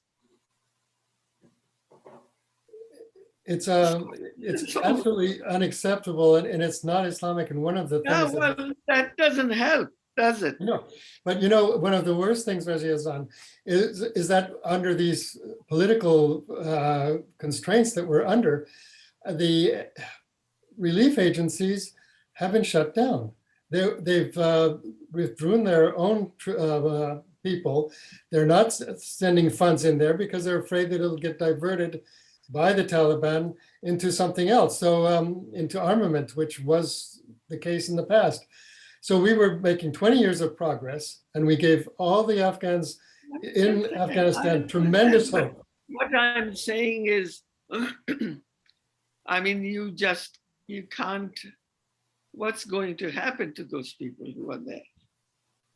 [SPEAKER 2] It's absolutely unacceptable, and it's not Islamic. And one of the things
[SPEAKER 7] that doesn't help, does it?
[SPEAKER 2] No, but you know, one of the worst things, Razi Hassan, is that under these political constraints that we're under, the relief agencies have been shut down. They've withdrawn their own people. They're not sending funds in there because they're afraid that it'll get diverted by the Taliban into something else. So into armament, which was the case in the past. So we were making 20 years of progress, and we gave all the Afghans in Afghanistan tremendous hope.
[SPEAKER 7] What I'm saying is, I mean, you can't, what's going to happen to those people who are there?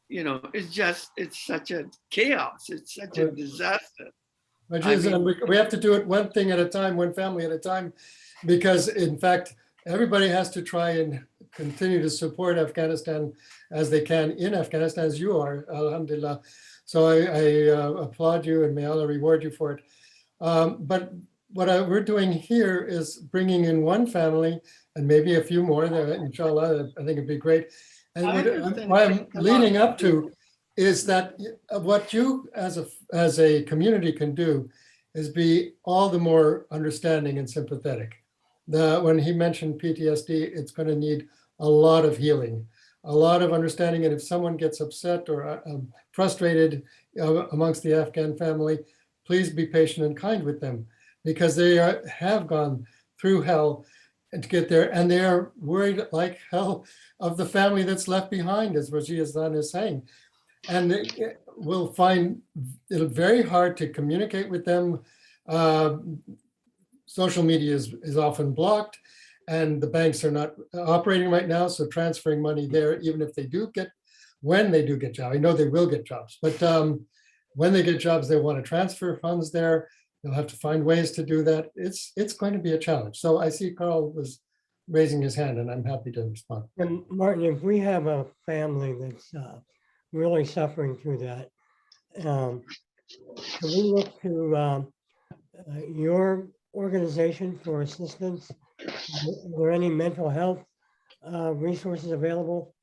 [SPEAKER 7] You know, it's such a chaos. It's such a disaster.
[SPEAKER 2] We have to do it one thing at a time, one family at a time, because in fact, everybody has to try and continue to support Afghanistan as they can in Afghanistan, as you are, alhamdulillah. So I applaud you, and may Allah reward you for it. But what we're doing here is bringing in one family and maybe a few more, inshallah. I think it'd be great. And what I'm leading up to is that what you as a community can do is be all the more understanding and sympathetic. When he mentioned PTSD, it's going to need a lot of healing, a lot of understanding. And if someone gets upset or frustrated amongst the Afghan family, please be patient and kind with them, because they have gone through hell and to get there, and they are worried like hell of the family that's left behind, as Raji Hassan is saying. And we'll find it very hard to communicate with them. Social media is often blocked, and the banks are not operating right now. So transferring money there, even if they do get, when they do get jobs, I know they will get jobs, but when they get jobs, they want to transfer funds there. They'll have to find ways to do that. It's going to be a challenge. So I see Carl was raising his hand, and I'm happy to respond.
[SPEAKER 6] And Martin, if we have a family that's really suffering through that, can we look to your organization for assistance? Are there any mental health resources available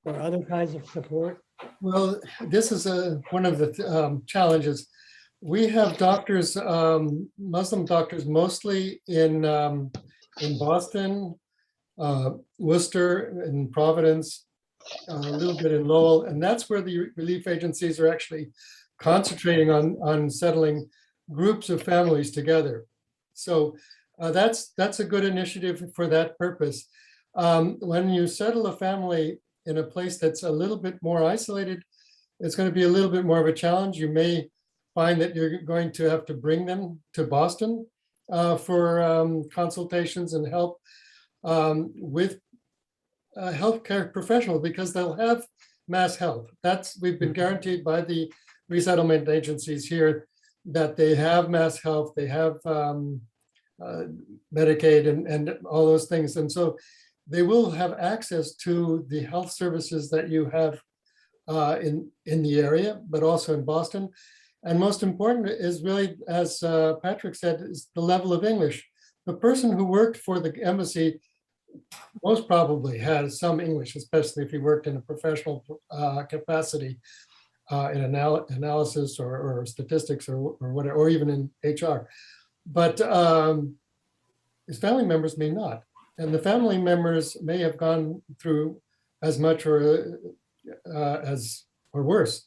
[SPEAKER 6] or other kinds of support?
[SPEAKER 2] Well, this is one of the challenges. We have doctors, Muslim doctors, mostly in Boston, Worcester, and Providence, a little bit in Lowell, and that's where the relief agencies are actually concentrating on settling groups of families together. So that's a good initiative for that purpose. When you settle a family in a place that's a little bit more isolated, it's going to be a little bit more of a challenge. You may find that you're going to have to bring them to Boston for consultations and help with healthcare professionals, because they'll have mass health. We've been guaranteed by the resettlement agencies here that they have mass health, they have Medicaid and all those things. And so they will have access to the health services that you have in the area, but also in Boston. And most important is really, as Patrick said, is the level of English. The person who worked for the embassy most probably has some English, especially if he worked in a professional capacity in analysis or statistics or whatever, or even in HR. But his family members may not. And the family members may have gone through as much or worse.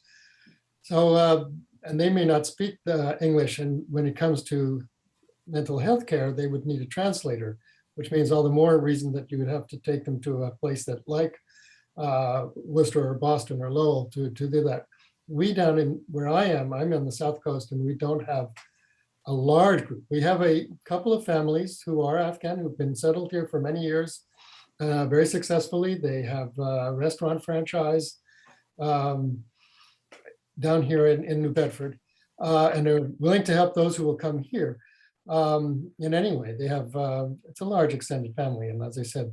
[SPEAKER 2] So, and they may not speak the English. And when it comes to mental health care, they would need a translator, which means all the more reason that you would have to take them to a place that like Worcester or Boston or Lowell to do that. We down in where I'm on the South Coast, and we don't have a large group. We have a couple of families who are Afghan, who've been settled here for many years, very successfully. They have a restaurant franchise down here in New Bedford, and they're willing to help those who will come here. In any way, they have, it's a large extended family. And as I said,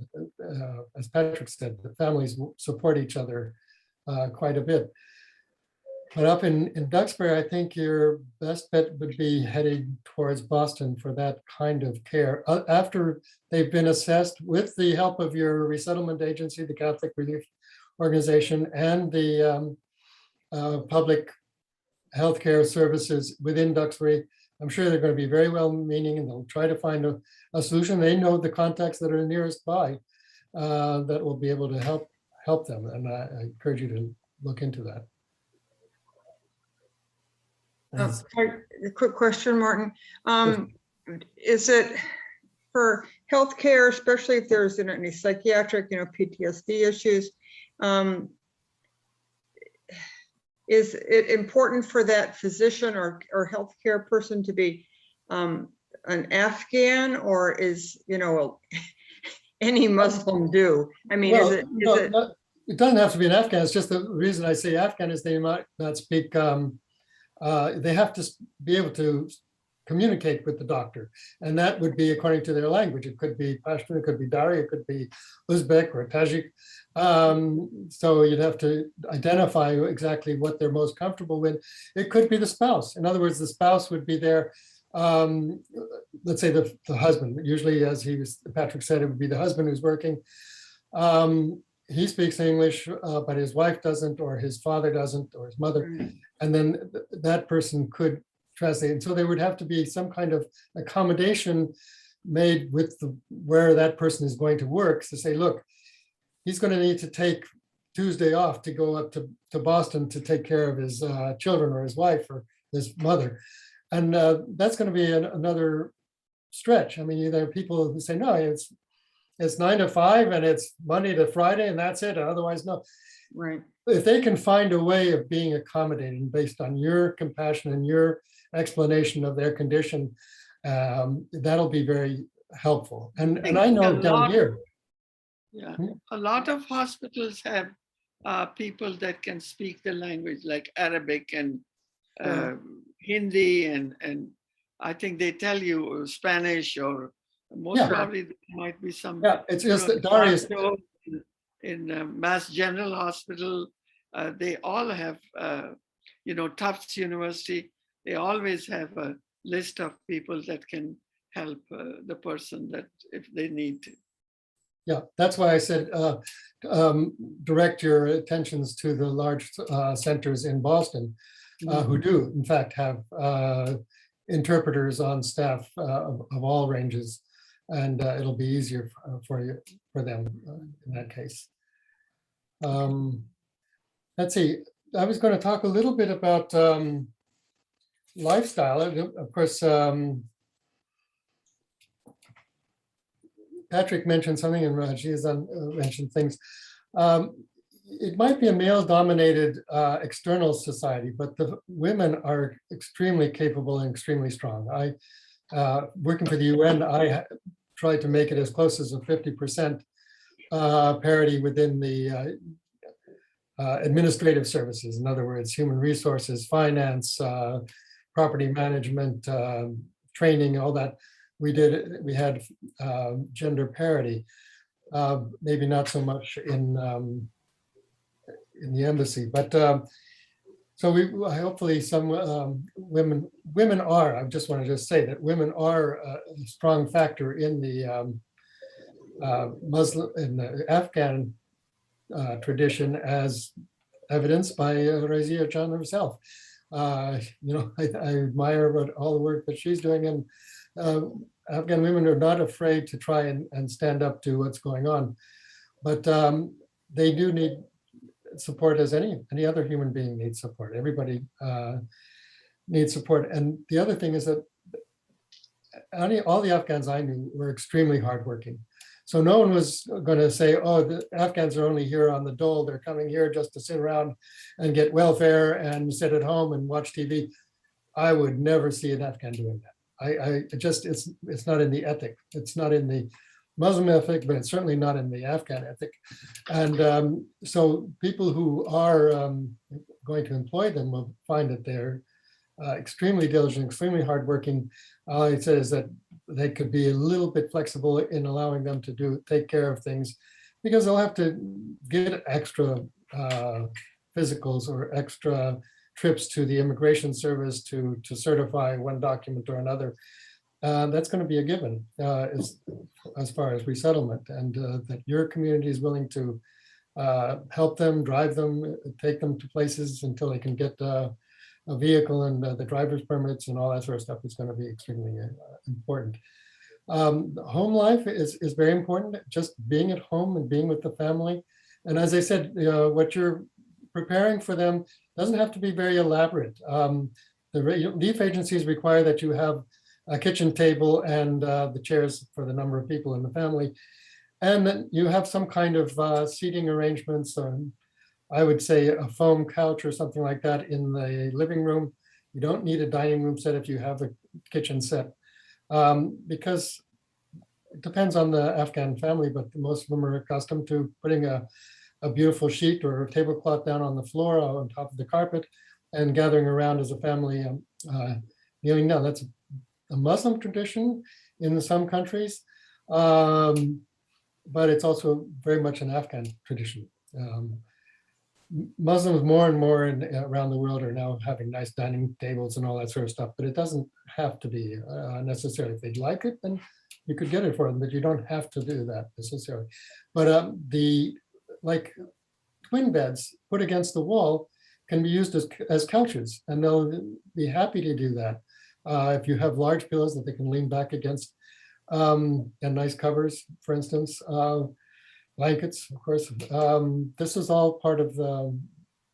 [SPEAKER 2] as Patrick said, the families support each other quite a bit. But up in Duxbury, I think your best bet would be heading towards Boston for that kind of care. After they've been assessed with the help of your resettlement agency, the Catholic Relief Organization, and the public healthcare services within Duxbury, I'm sure they're going to be very well-meaning, and they'll try to find a solution. They know the contacts that are nearest by that will be able to help them. And I encourage you to look into that.
[SPEAKER 5] A quick question, Martin. Is it for healthcare, especially if there's any psychiatric, PTSD issues? Is it important for that physician or healthcare person to be an Afghan, or is any Muslim do? I mean,
[SPEAKER 2] Well,
[SPEAKER 5] it
[SPEAKER 2] doesn't have to be an Afghan. It's just the reason I say Afghan is they might not speak. They have to be able to communicate with the doctor, and that would be according to their language. It could be Pashtun, it could be Dari, it could be Uzbek or Tajik. So you'd have to identify exactly what they're most comfortable with. It could be the spouse. In other words, the spouse would be there. Let's say the husband. Usually, as Patrick said, it would be the husband who's working. He speaks English, but his wife doesn't, or his father doesn't, or his mother. And then that person could translate. And so there would have to be some kind of accommodation made with where that person is going to work to say, look, he's going to need to take Tuesday off to go up to Boston to take care of his children or his wife or his mother. And that's going to be another stretch. I mean, there are people who say, no, it's 9 to 5 and it's Monday to Friday and that's it. Otherwise, no.
[SPEAKER 5] Right.
[SPEAKER 2] If they can find a way of being accommodating based on your compassion and your explanation of their condition, that'll be very helpful. And I know down here.
[SPEAKER 7] Yeah, a lot of hospitals have people that can speak the language, like Arabic and Hindi and I think they tell you Spanish, or most
[SPEAKER 2] Yeah.
[SPEAKER 7] probably there might be some.
[SPEAKER 2] Yeah, it's just that
[SPEAKER 7] Toronto,
[SPEAKER 2] DARI is,
[SPEAKER 7] in Mass General Hospital, they all have, Tufts University, they always have a list of people that can help the person that if they need to.
[SPEAKER 2] yeah, that's why I said direct your attentions to the large centers in Boston who do in fact have interpreters on staff of all ranges, and it'll be easier for them in that case. Let's see, I was going to talk a little bit about lifestyle. Of course, Patrick mentioned something and Rajiv mentioned things. It might be a male-dominated external society, but the women are extremely capable and extremely strong. Working for the UN, I tried to make it as close as a 50% parity within the administrative services. In other words, human resources, finance, property management, training, all that. We had gender parity, maybe not so much in the embassy, but so hopefully some women are, I just want to say that women are a strong factor in the Muslim, in the Afghan tradition, as evidenced by Razia Khan herself. I admire all the work that she's doing, and Afghan women are not afraid to try and stand up to what's going on, but they do need support as any other human being needs support. Everybody needs support. And the other thing is that all the Afghans I knew were extremely hardworking. So no one was going to say, oh, the Afghans are only here on the dole. They're coming here just to sit around and get welfare and sit at home and watch TV. I would never see an Afghan doing that. It's not in the ethic. It's not in the Muslim ethic, but it's certainly not in the Afghan ethic. And so people who are going to employ them will find that they're extremely diligent, extremely hardworking. All I said is that they could be a little bit flexible in allowing them to take care of things, because they'll have to get extra physicals or extra trips to the immigration service to certify one document or another. That's going to be a given as far as resettlement, and that your community is willing to help them, drive them, take them to places until they can get a vehicle and the driver's permits and all that sort of stuff is going to be extremely important. Home life is very important, just being at home and being with the family. And as I said, what you're preparing for them doesn't have to be very elaborate. The relief agencies require that you have a kitchen table and the chairs for the number of people in the family. And then you have some kind of seating arrangements, I would say a foam couch or something like that in the living room. You don't need a dining room set if you have a kitchen set, because it depends on the Afghan family, but most of them are accustomed to putting a beautiful sheet or a tablecloth down on the floor on top of the carpet and gathering around as a family, kneeling down. That's a Muslim tradition in some countries, but it's also very much an Afghan tradition. Muslims more and more around the world are now having nice dining tables and all that sort of stuff, but it doesn't have to be necessarily. If they'd like it, then you could get it for them, but you don't have to do that necessarily. But like twin beds put against the wall can be used as couches, and they'll be happy to do that. If you have large pillows that they can lean back against, and nice covers, for instance, blankets, of course. This is all part of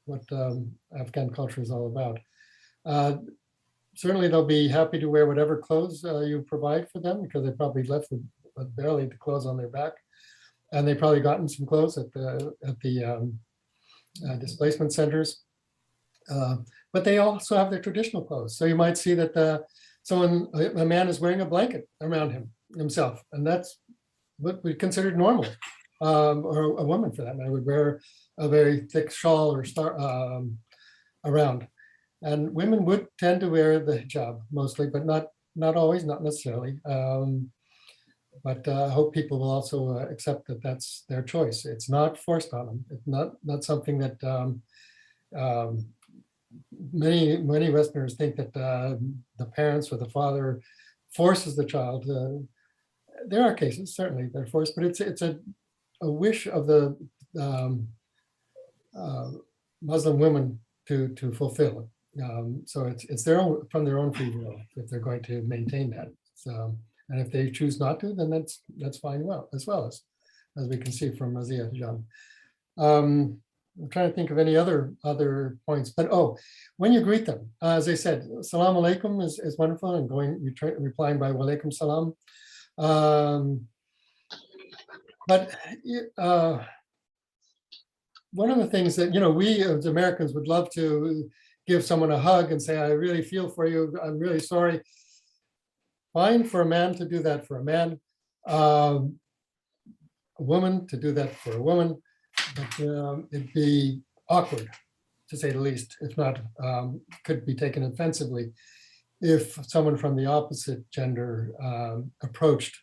[SPEAKER 2] what Afghan culture is all about. Certainly they'll be happy to wear whatever clothes you provide for them, because they probably left with barely the clothes on their back. And they've probably gotten some clothes at the displacement centers. But they also have their traditional clothes. So you might see that a man is wearing a blanket around himself, and that's what we considered normal. Or a woman for that matter would wear a very thick shawl or around. And women would tend to wear the hijab mostly, but not not always, not necessarily. But I hope people will also accept that that's their choice. It's not forced on them. It's not something that many Westerners think that the parents or the father forces the child. There are cases, certainly they're forced, but it's a wish of the Muslim women to fulfill. So it's their own, from their own free will, if they're going to maintain that. So, and if they choose not to, then that's fine. Well, as we can see from Razia Jan. I'm trying to think of any other points, but when you greet them, as I said, salam alaikum is wonderful, and replying by walaikum salam. But one of the things that, we as Americans would love to give someone a hug and say, I really feel for you, I'm really sorry. Fine for a man to do that for a man, a woman to do that for a woman, but it'd be awkward, to say the least, if not, could be taken offensively if someone from the opposite gender approached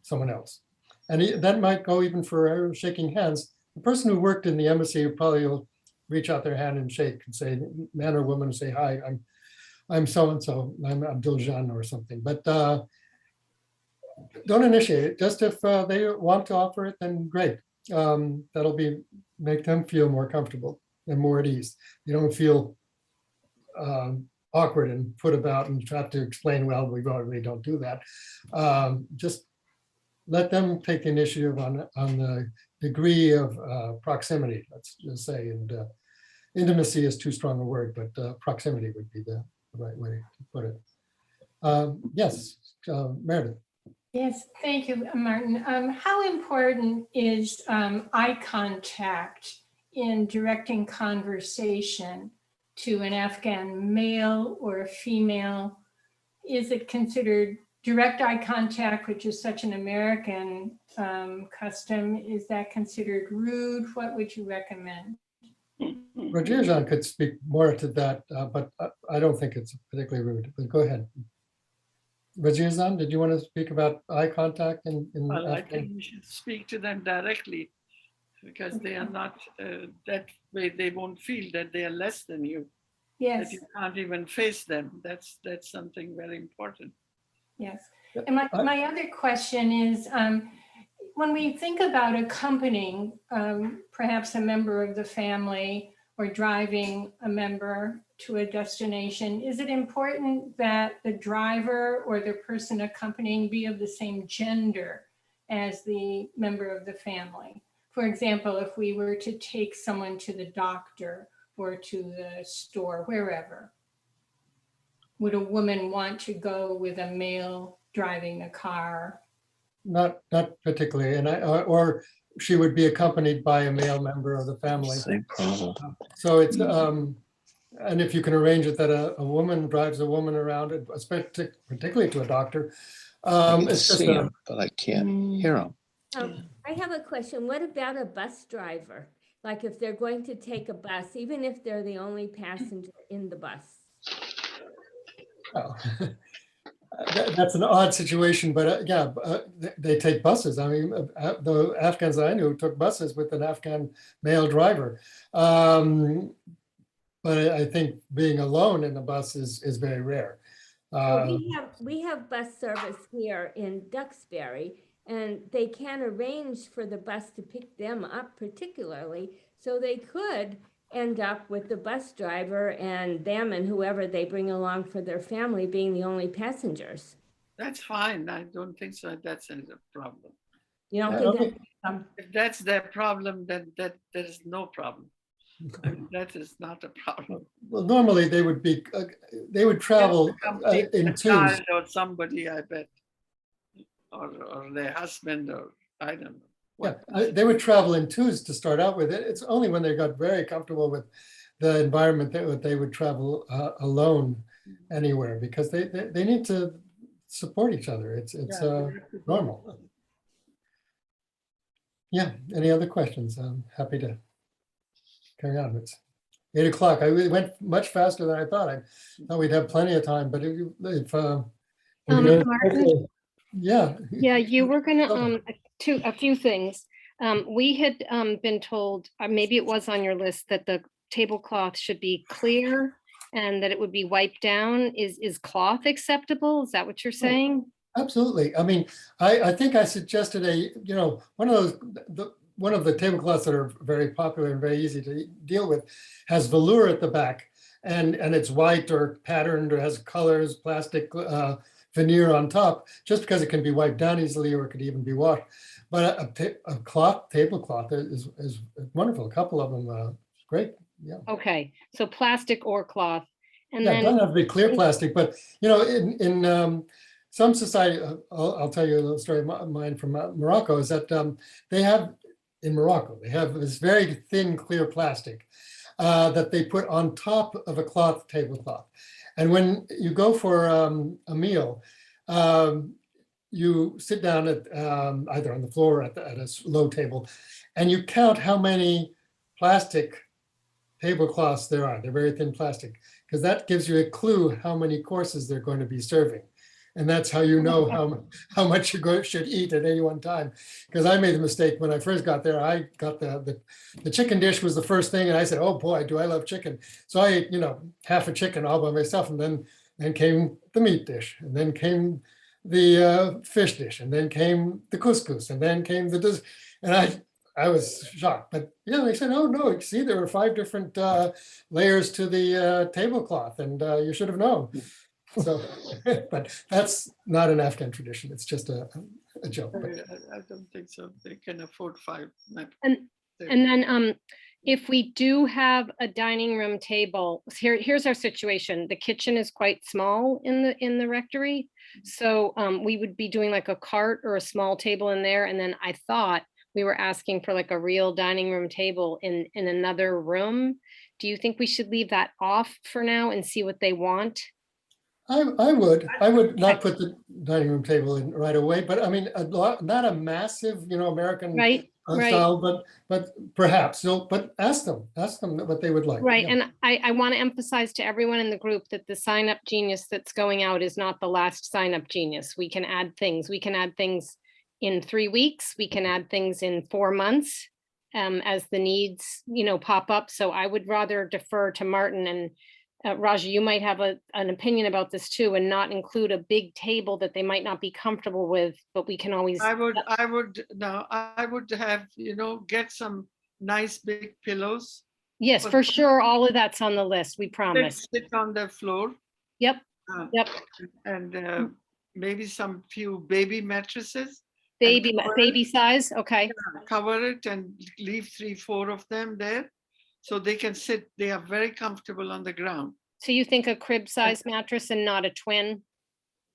[SPEAKER 2] someone else. And that might go even for shaking hands. The person who worked in the embassy probably will reach out their hand and shake and say, man or woman, say, hi, I'm so-and-so, I'm Abdul Jan or something. But don't initiate it. Just if they want to offer it, then great. That'll make them feel more comfortable and more at ease. You don't feel awkward and put about and have to explain, well, we don't do that. Just let them take the initiative on the degree of proximity, let's just say. And intimacy is too strong a word, but proximity would be the right way to put it. Yes, Meredith.
[SPEAKER 11] Yes, thank you, Martin. How important is eye contact in directing conversation to an Afghan male or a female? Is it considered direct eye contact, which is such an American custom? Is that considered rude? What would you recommend?
[SPEAKER 2] Rajijan could speak more to that, but I don't think it's particularly rude, but go ahead. Rajijan, did you want to speak about eye contact in
[SPEAKER 7] Well, I
[SPEAKER 2] Afghan?
[SPEAKER 7] think you should speak to them directly, because they are not, that way they won't feel that they are less than you.
[SPEAKER 11] Yes.
[SPEAKER 7] That you can't even face them. That's something very important.
[SPEAKER 11] Yes. And my other question is, when we think about accompanying perhaps a member of the family or driving a member to a destination, is it important that the driver or the person accompanying be of the same gender as the member of the family? For example, if we were to take someone to the doctor or to the store, wherever, would a woman want to go with a male driving the car?
[SPEAKER 2] Not particularly, and or she would be accompanied by a male member of the family.
[SPEAKER 9] Same problem.
[SPEAKER 2] So it's and if you can arrange it that a woman drives a woman around, particularly to a doctor,
[SPEAKER 9] I can
[SPEAKER 2] it's just
[SPEAKER 9] see him, but I can't hear him.
[SPEAKER 10] I have a question. What about a bus driver? Like if they're going to take a bus, even if they're the only passenger in the bus?
[SPEAKER 2] well, that's an odd situation, but they take buses. I mean, the Afghans I knew took buses with an Afghan male driver. But I think being alone in the bus is very rare.
[SPEAKER 10] We have bus service here in Duxbury, and they can arrange for the bus to pick them up particularly, so they could end up with the bus driver and them and whoever they bring along for their family being the only passengers.
[SPEAKER 7] That's fine. I don't think so. That's a problem.
[SPEAKER 10] You don't think that?
[SPEAKER 7] If that's their problem, then there is no problem. I mean, that is not a problem.
[SPEAKER 2] Well, normally they would travel in twos.
[SPEAKER 7] Or somebody, I bet, or their husband, or I don't know.
[SPEAKER 2] Yeah, they would travel in twos to start out with. It's only when they got very comfortable with the environment that they would travel alone anywhere, because they need to support each other. It's normal. Yeah. Any other questions? I'm happy to carry on. 8 o'clock. It went much faster than I thought. I thought we'd have plenty of time, but if
[SPEAKER 8] Martin?
[SPEAKER 2] yeah.
[SPEAKER 8] Yeah, you were gonna,
[SPEAKER 2] Okay.
[SPEAKER 8] a few things. We had been told, maybe it was on your list, that the tablecloth should be clear and that it would be wiped down. Is cloth acceptable? Is that what you're saying?
[SPEAKER 2] Absolutely. I mean, I think I suggested one of the tablecloths that are very popular and very easy to deal with has velour at the back, and it's white or patterned or has colors, plastic veneer on top, just because it can be wiped down easily or it could even be washed. But a tablecloth is wonderful. A couple of them, great. Yeah.
[SPEAKER 8] Okay, so plastic or cloth. And
[SPEAKER 2] Yeah, it doesn't
[SPEAKER 8] then,
[SPEAKER 2] have to be clear plastic, but in some society, I'll tell you a little story of mine from Morocco, is that they have this very thin, clear plastic that they put on top of a cloth tablecloth. And when you go for a meal, you sit down at either on the floor or at a low table, and you count how many plastic tablecloths there are. They're very thin plastic, because that gives you a clue how many courses they're going to be serving. And that's how you know how much you should eat at any one time. Because I made the mistake when I first got there. I got the chicken dish was the first thing, and I said, "Oh boy, do I love chicken!" So I ate, half a chicken all by myself, and then came the meat dish, and then came the fish dish, and then came the couscous, and then came the dessert. And I was shocked, but they said, "Oh no, see, there were 5 different layers to the tablecloth, and you should have known." So, but that's not an Afghan tradition. It's just a joke. But.
[SPEAKER 7] I don't think so. They can afford 5
[SPEAKER 8] and then if we do have a dining room table, here's our situation. The kitchen is quite small in the rectory. So we would be doing like a cart or a small table in there. And then I thought we were asking for like a real dining room table in another room. Do you think we should leave that off for now and see what they want?
[SPEAKER 2] I would not put the dining room table in right away, but I mean, not a massive, American style, but perhaps. So, but ask them what they would like.
[SPEAKER 8] Right,
[SPEAKER 2] Yeah.
[SPEAKER 8] and I want to emphasize to everyone in the group that the sign up genius that's going out is not the last sign up genius. We can add things. We can add things in 3 weeks. We can add things in 4 months as the needs, pop up. So I would rather defer to Martin and. Raja, you might have an opinion about this too, and not include a big table that they might not be comfortable with, but we can always.
[SPEAKER 7] I would have, get some nice big pillows.
[SPEAKER 8] Yes, for sure. All of that's on the list. We promise.
[SPEAKER 7] Sit on the floor.
[SPEAKER 8] Yep. Yep.
[SPEAKER 7] And maybe some few baby mattresses.
[SPEAKER 8] Baby size. Okay.
[SPEAKER 7] Cover it and leave 3-4 of them there. So they can sit, they are very comfortable on the ground.
[SPEAKER 8] So you think a crib size mattress and not a twin?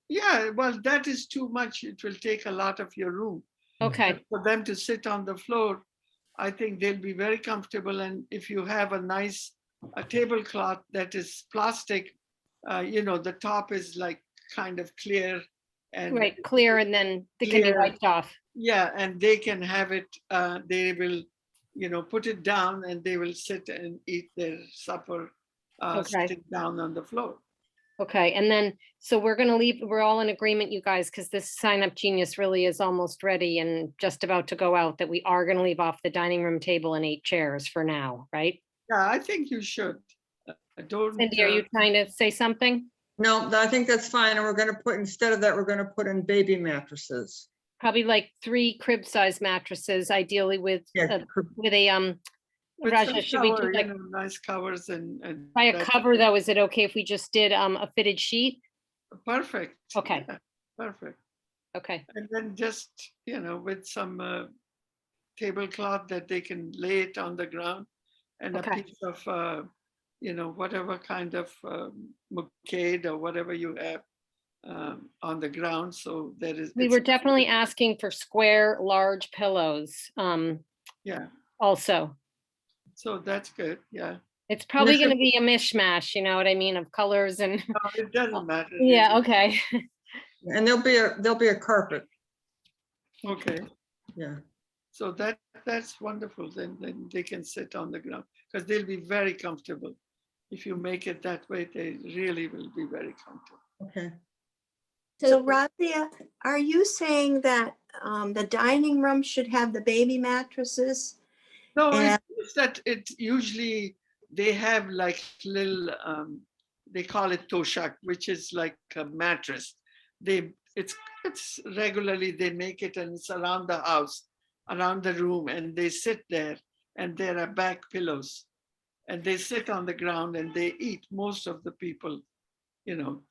[SPEAKER 7] Yeah, well, that is too much. It will take a lot of your room.
[SPEAKER 8] Okay.
[SPEAKER 7] But for them to sit on the floor, I think they'll be very comfortable. And if you have a nice tablecloth that is plastic, the top is like kind of clear. And
[SPEAKER 8] right, clear, and then they can be wiped off.
[SPEAKER 7] Yeah, and they can have it, they will put it down and they will sit and eat their supper sitting down on the floor.
[SPEAKER 8] Okay, and then, so we're all in agreement, you guys, because this sign up genius really is almost ready and just about to go out, that we are going to leave off the dining room table and 8 chairs for now, right?
[SPEAKER 7] Yeah, I think you should.
[SPEAKER 8] Cindy, are you trying to say something?
[SPEAKER 5] No, I think that's fine. And we're going to put, instead of that, we're going to put in baby mattresses.
[SPEAKER 8] Probably like 3 crib size mattresses, ideally with a Raja, should we do like
[SPEAKER 7] nice covers and
[SPEAKER 8] by a cover though? Is it okay if we just did a fitted sheet?
[SPEAKER 7] Perfect.
[SPEAKER 8] Okay.
[SPEAKER 7] Yeah, perfect.
[SPEAKER 8] Okay.
[SPEAKER 7] And then just with some tablecloth that they can lay it on the ground, and a piece of whatever kind of brocade or whatever you have on the ground. So that is.
[SPEAKER 8] We were definitely asking for square, large pillows.
[SPEAKER 7] Yeah.
[SPEAKER 8] Also.
[SPEAKER 7] So that's good. Yeah.
[SPEAKER 8] It's probably going to be a mishmash, you know what I mean, of colors and.
[SPEAKER 7] No, it doesn't matter.
[SPEAKER 8] Yeah. Okay.
[SPEAKER 5] And there'll be a carpet.
[SPEAKER 7] Okay.
[SPEAKER 5] Yeah.
[SPEAKER 7] So that's wonderful. Then they can sit on the ground, because they'll be very comfortable. If you make it that way, they really will be very comfortable.
[SPEAKER 5] Okay.
[SPEAKER 12] So Razia, are you saying that the dining room should have the baby mattresses?
[SPEAKER 7] No,
[SPEAKER 12] And-
[SPEAKER 7] it's that it usually, they have like little, they call it toshak, which is like a mattress. It's regularly, they make it and it's around the house, around the room, and they sit there and there are back pillows. And they sit on the ground and they eat. Most of the people, you know,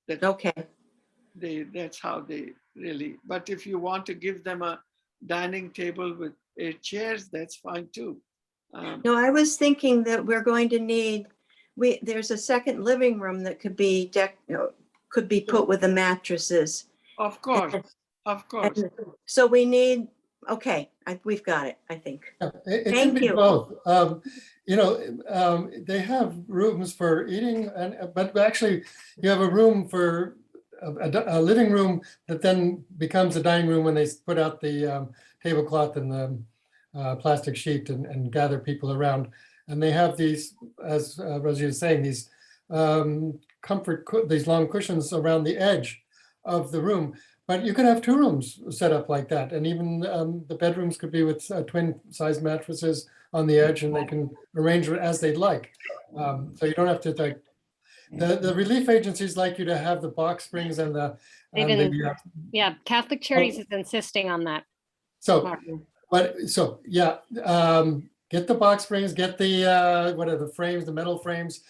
[SPEAKER 7] that
[SPEAKER 12] Okay,
[SPEAKER 7] that's how they really, but if you want to give them a dining table with 8 chairs, that's fine too.
[SPEAKER 12] no, I was thinking that we're going to need, there's a second living room that could be put with the mattresses.
[SPEAKER 7] Of course, of course.
[SPEAKER 12] And so we need, okay, we've got it, I think.
[SPEAKER 2] Yeah, it can
[SPEAKER 12] Thank
[SPEAKER 2] be
[SPEAKER 12] you.
[SPEAKER 2] both. They have rooms for eating, but actually you have a room for a living room that then becomes a dining room when they put out the tablecloth and the plastic sheet and gather people around. And they have these, as Rosie is saying, these these long cushions around the edge of the room. But you could have 2 rooms set up like that. And even the bedrooms could be with twin size mattresses on the edge, and they can arrange it as they'd like. So you don't have to like, the relief agencies like you to have the box springs and the.
[SPEAKER 8] Yeah, Catholic Charities is insisting on that.
[SPEAKER 2] So,
[SPEAKER 8] Martin.
[SPEAKER 2] get the box springs, get the, what are the frames, the metal frames,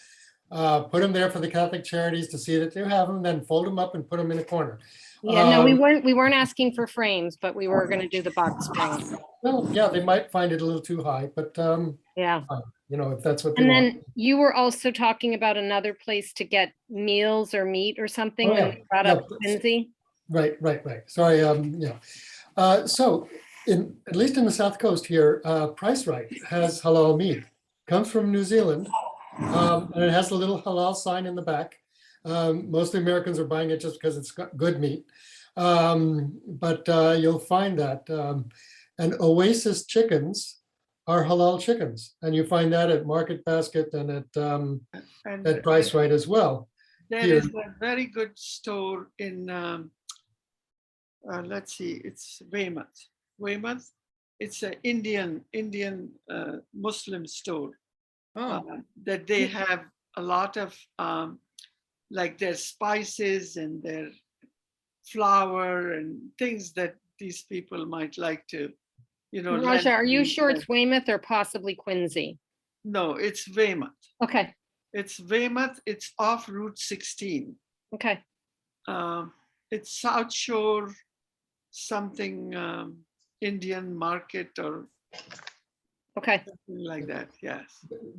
[SPEAKER 2] put them there for the Catholic Charities to see that you have them, then fold them up and put them in a corner.
[SPEAKER 8] Yeah, no, we weren't asking for frames, but we were gonna do the box springs.
[SPEAKER 2] Well, yeah, they might find it a little too high, but,
[SPEAKER 8] Yeah.
[SPEAKER 2] if that's what they
[SPEAKER 8] And
[SPEAKER 2] want.
[SPEAKER 8] then you were also talking about another place to get meals or meat or something
[SPEAKER 2] Oh,
[SPEAKER 8] when
[SPEAKER 2] yeah.
[SPEAKER 8] we brought up Quincy.
[SPEAKER 2] Right. Sorry, so at least in the South Coast here, Price Right has halal meat. Comes from New Zealand, and it has a little halal sign in the back. Mostly Americans are buying it just because it's got good meat. But you'll find that. And Oasis chickens are halal chickens. And you find that at Market Basket and at Price Right as well.
[SPEAKER 7] There
[SPEAKER 2] Here.
[SPEAKER 7] is a very good store in, let's see, it's Weymouth. Weymouth, it's an Indian Muslim store. That they have a lot of like their spices and their flour and things that these people might like to,
[SPEAKER 8] Raja, are you
[SPEAKER 7] lend
[SPEAKER 8] sure
[SPEAKER 7] to
[SPEAKER 8] it's Weymouth or possibly Quincy?
[SPEAKER 7] No, it's Weymouth.
[SPEAKER 8] Okay,
[SPEAKER 7] It's Weymouth. It's off Route 16.
[SPEAKER 8] okay.
[SPEAKER 7] It's South Shore something Indian market or
[SPEAKER 8] Okay.
[SPEAKER 7] something like that. Yes.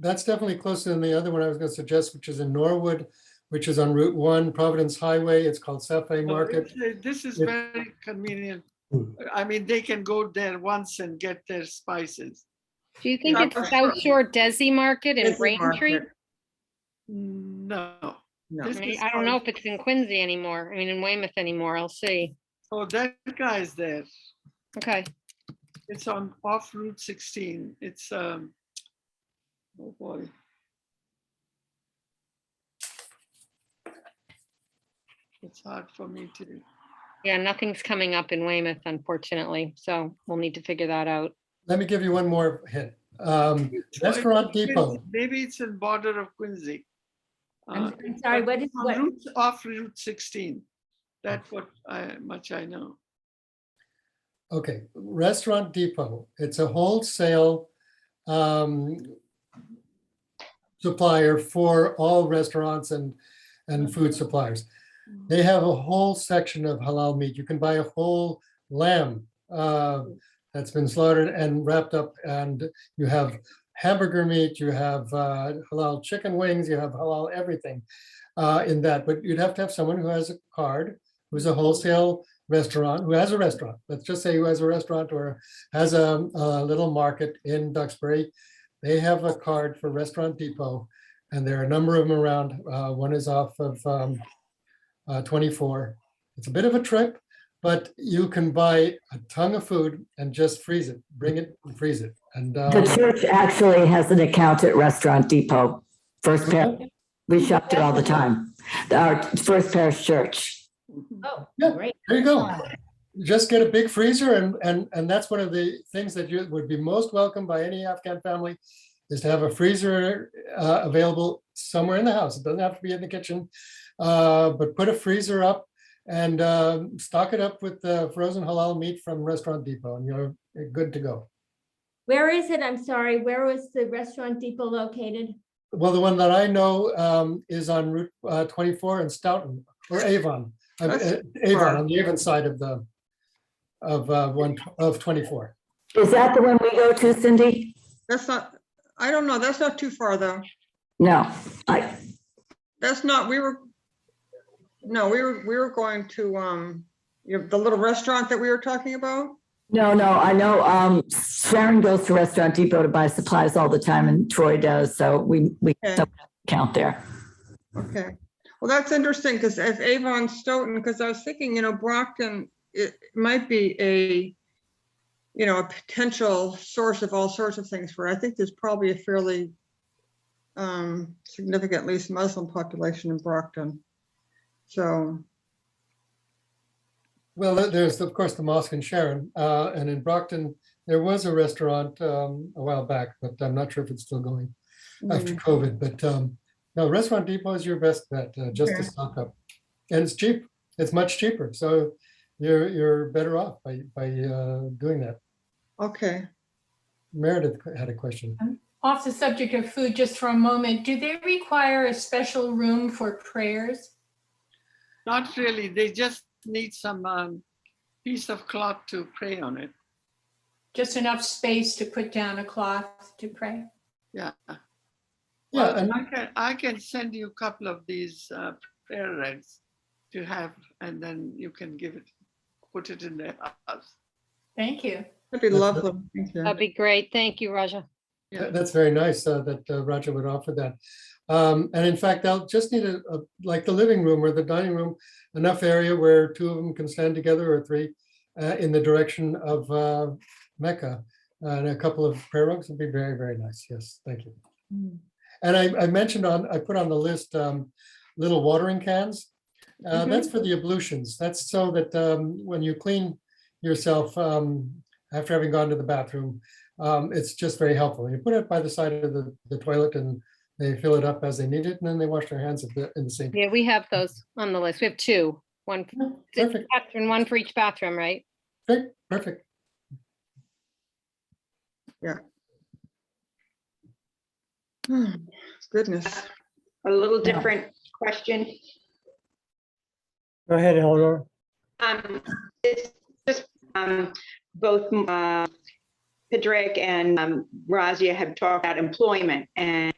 [SPEAKER 2] That's definitely closer than the other one I was going to suggest, which is in Norwood, which is on Route 1, Providence Highway. It's called Safe Market.
[SPEAKER 7] This is
[SPEAKER 2] If-
[SPEAKER 7] very convenient. I mean, they can go there once and get their spices.
[SPEAKER 8] Do you think
[SPEAKER 5] Yeah,
[SPEAKER 8] it's
[SPEAKER 5] for
[SPEAKER 8] South
[SPEAKER 5] sure.
[SPEAKER 8] Shore Desi Market in
[SPEAKER 5] Desi
[SPEAKER 8] Braintree?
[SPEAKER 5] Market.
[SPEAKER 7] No.
[SPEAKER 5] No.
[SPEAKER 7] This is
[SPEAKER 8] I don't know
[SPEAKER 7] called-
[SPEAKER 8] if it's in Quincy anymore. I mean, in Weymouth anymore. I'll see.
[SPEAKER 7] Oh, that guy's there.
[SPEAKER 8] Okay.
[SPEAKER 7] It's on off Route 16. It's oh boy. It's hard for me to.
[SPEAKER 8] Yeah, nothing's coming up in Weymouth, unfortunately. So we'll need to figure that out.
[SPEAKER 2] Let me give you one more hint. Restaurant Depot.
[SPEAKER 7] Maybe it's in border of Quincy.
[SPEAKER 10] I'm sorry,
[SPEAKER 7] but
[SPEAKER 10] what is
[SPEAKER 7] it's on
[SPEAKER 10] what?
[SPEAKER 7] off Route 16. That's what much I know.
[SPEAKER 2] Okay, Restaurant Depot. It's a wholesale supplier for all restaurants and food suppliers. They have a whole section of halal meat. You can buy a whole lamb that's been slaughtered and wrapped up, and you have hamburger meat, you have halal chicken wings, you have halal everything in that. But you'd have to have someone who has a card, who's a wholesale restaurant, who has a restaurant. Let's just say who has a restaurant or has a little market in Duxbury. They have a card for Restaurant Depot, and there are a number of them around. One is off of 24. It's a bit of a trip, but you can buy a ton of food and just freeze it, bring it and freeze it. And
[SPEAKER 3] The church actually has an account at Restaurant Depot. First Parish, we shopped it all the time. Our First Parish Church.
[SPEAKER 10] Oh,
[SPEAKER 2] Yeah.
[SPEAKER 10] great.
[SPEAKER 2] there you go. Just get a big freezer, and that's one of the things that you would be most welcome by any Afghan family, is to have a freezer available somewhere in the house. It doesn't have to be in the kitchen, but put a freezer up and stock it up with frozen halal meat from Restaurant Depot, and you're good to go.
[SPEAKER 10] Where is it? I'm sorry. Where was the Restaurant Depot located?
[SPEAKER 2] Well, the one that I know is on Route 24 in Stoughton, or Avon. Avon, on the Avon side of 24.
[SPEAKER 3] Is that the one we go to, Cindy?
[SPEAKER 5] That's not, I don't know. That's not too far though.
[SPEAKER 3] No,
[SPEAKER 5] That's not, we were going to, the little restaurant that we were talking about.
[SPEAKER 3] no, I know Sharon goes to Restaurant Depot to buy supplies all the time, and Troy does, so we
[SPEAKER 5] Okay.
[SPEAKER 3] don't count there.
[SPEAKER 5] Okay. Well, that's interesting because if Avon, Stoughton, because I was thinking, Brockton, it might be a potential source of all sorts of things for, I think there's probably a fairly significant, at least Muslim population in Brockton. So.
[SPEAKER 2] Well, there's of course the mosque in Sharon, and in Brockton, there was a restaurant a while back, but I'm not sure if it's still going after COVID. But no, Restaurant Depot is your best bet, just to stock up, and it's cheap. It's much cheaper, so you're better off by doing that.
[SPEAKER 5] Okay.
[SPEAKER 2] Meredith had a question.
[SPEAKER 11] Off the subject of food, just for a moment, do they require a special room for prayers?
[SPEAKER 7] Not really. They just need some piece of cloth to pray on it.
[SPEAKER 11] Just enough space to put down a cloth to pray?
[SPEAKER 7] Yeah.
[SPEAKER 2] Yeah,
[SPEAKER 7] Well,
[SPEAKER 2] and
[SPEAKER 7] I can send you a couple of these prayer rags to have, and then you can put it in the house.
[SPEAKER 11] Thank you.
[SPEAKER 5] That'd be lovely. Thank you.
[SPEAKER 8] That'd be great. Thank you, Raja.
[SPEAKER 7] Yeah.
[SPEAKER 2] that's very nice that Raja would offer that. And in fact, they'll just need like the living room or the dining room, enough area where two of them can stand together or three in the direction of Mecca. And a couple of prayer rugs would be very, very nice. Yes, thank you. And I mentioned I put on the list little watering cans. That's for the ablutions. That's so that when you clean yourself after having gone to the bathroom, it's just very helpful. You put it by the side of the toilet and they fill it up as they need it, and then they wash their hands in the sink.
[SPEAKER 8] Yeah, we have those on the list. We have two. One
[SPEAKER 2] Perfect.
[SPEAKER 8] and one for each bathroom, right?
[SPEAKER 2] Great, perfect.
[SPEAKER 5] Yeah. Goodness.
[SPEAKER 13] A little different question.
[SPEAKER 6] Go ahead, Eleanor.
[SPEAKER 13] It's just both Padraig and Razia have talked about employment, and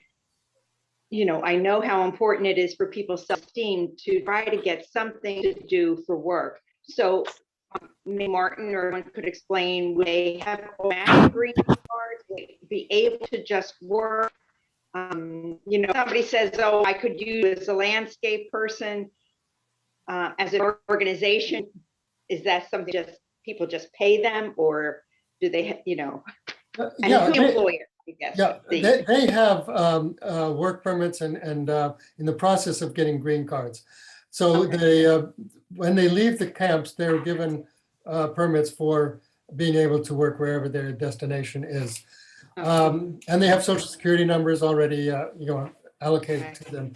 [SPEAKER 13] I know how important it is for people's self-esteem to try to get something to do for work. So maybe Martin or anyone could explain, would they have automatic green cards, would they be able to just work? Somebody says, oh, I could use as a landscape person, as an organization. Is that something just people just pay them, or do they, and
[SPEAKER 2] Yeah,
[SPEAKER 13] who the employer, I guess.
[SPEAKER 2] Yeah, they have work permits and in the process of getting green cards. So they, when they leave the camps, they're given permits for being able to work wherever their destination is. And they have social security numbers already, allocated to them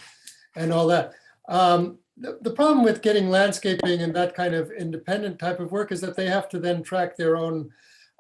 [SPEAKER 2] and all that. The problem with getting landscaping and that kind of independent type of work is that they have to then track their own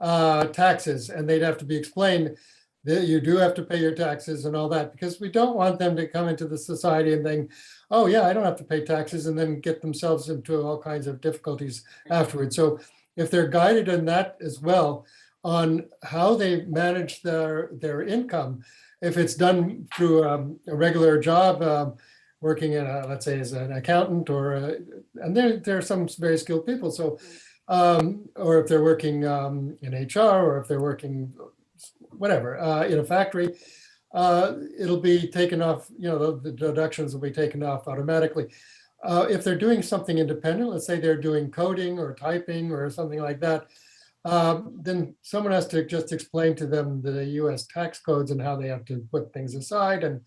[SPEAKER 2] taxes, and they'd have to be explained that you do have to pay your taxes and all that, because we don't want them to come into the society and think, oh yeah, I don't have to pay taxes, and then get themselves into all kinds of difficulties afterwards. So if they're guided in that as well, on how they manage their income, if it's done through a regular job, working in let's say as an accountant, or and there are some very skilled people. So, or if they're working in HR, or if they're working whatever in a factory, it'll be taken off. The deductions will be taken off automatically. if they're doing something independent, let's say they're doing coding or typing or something like that, then someone has to just explain to them the US tax codes and how they have to put things aside and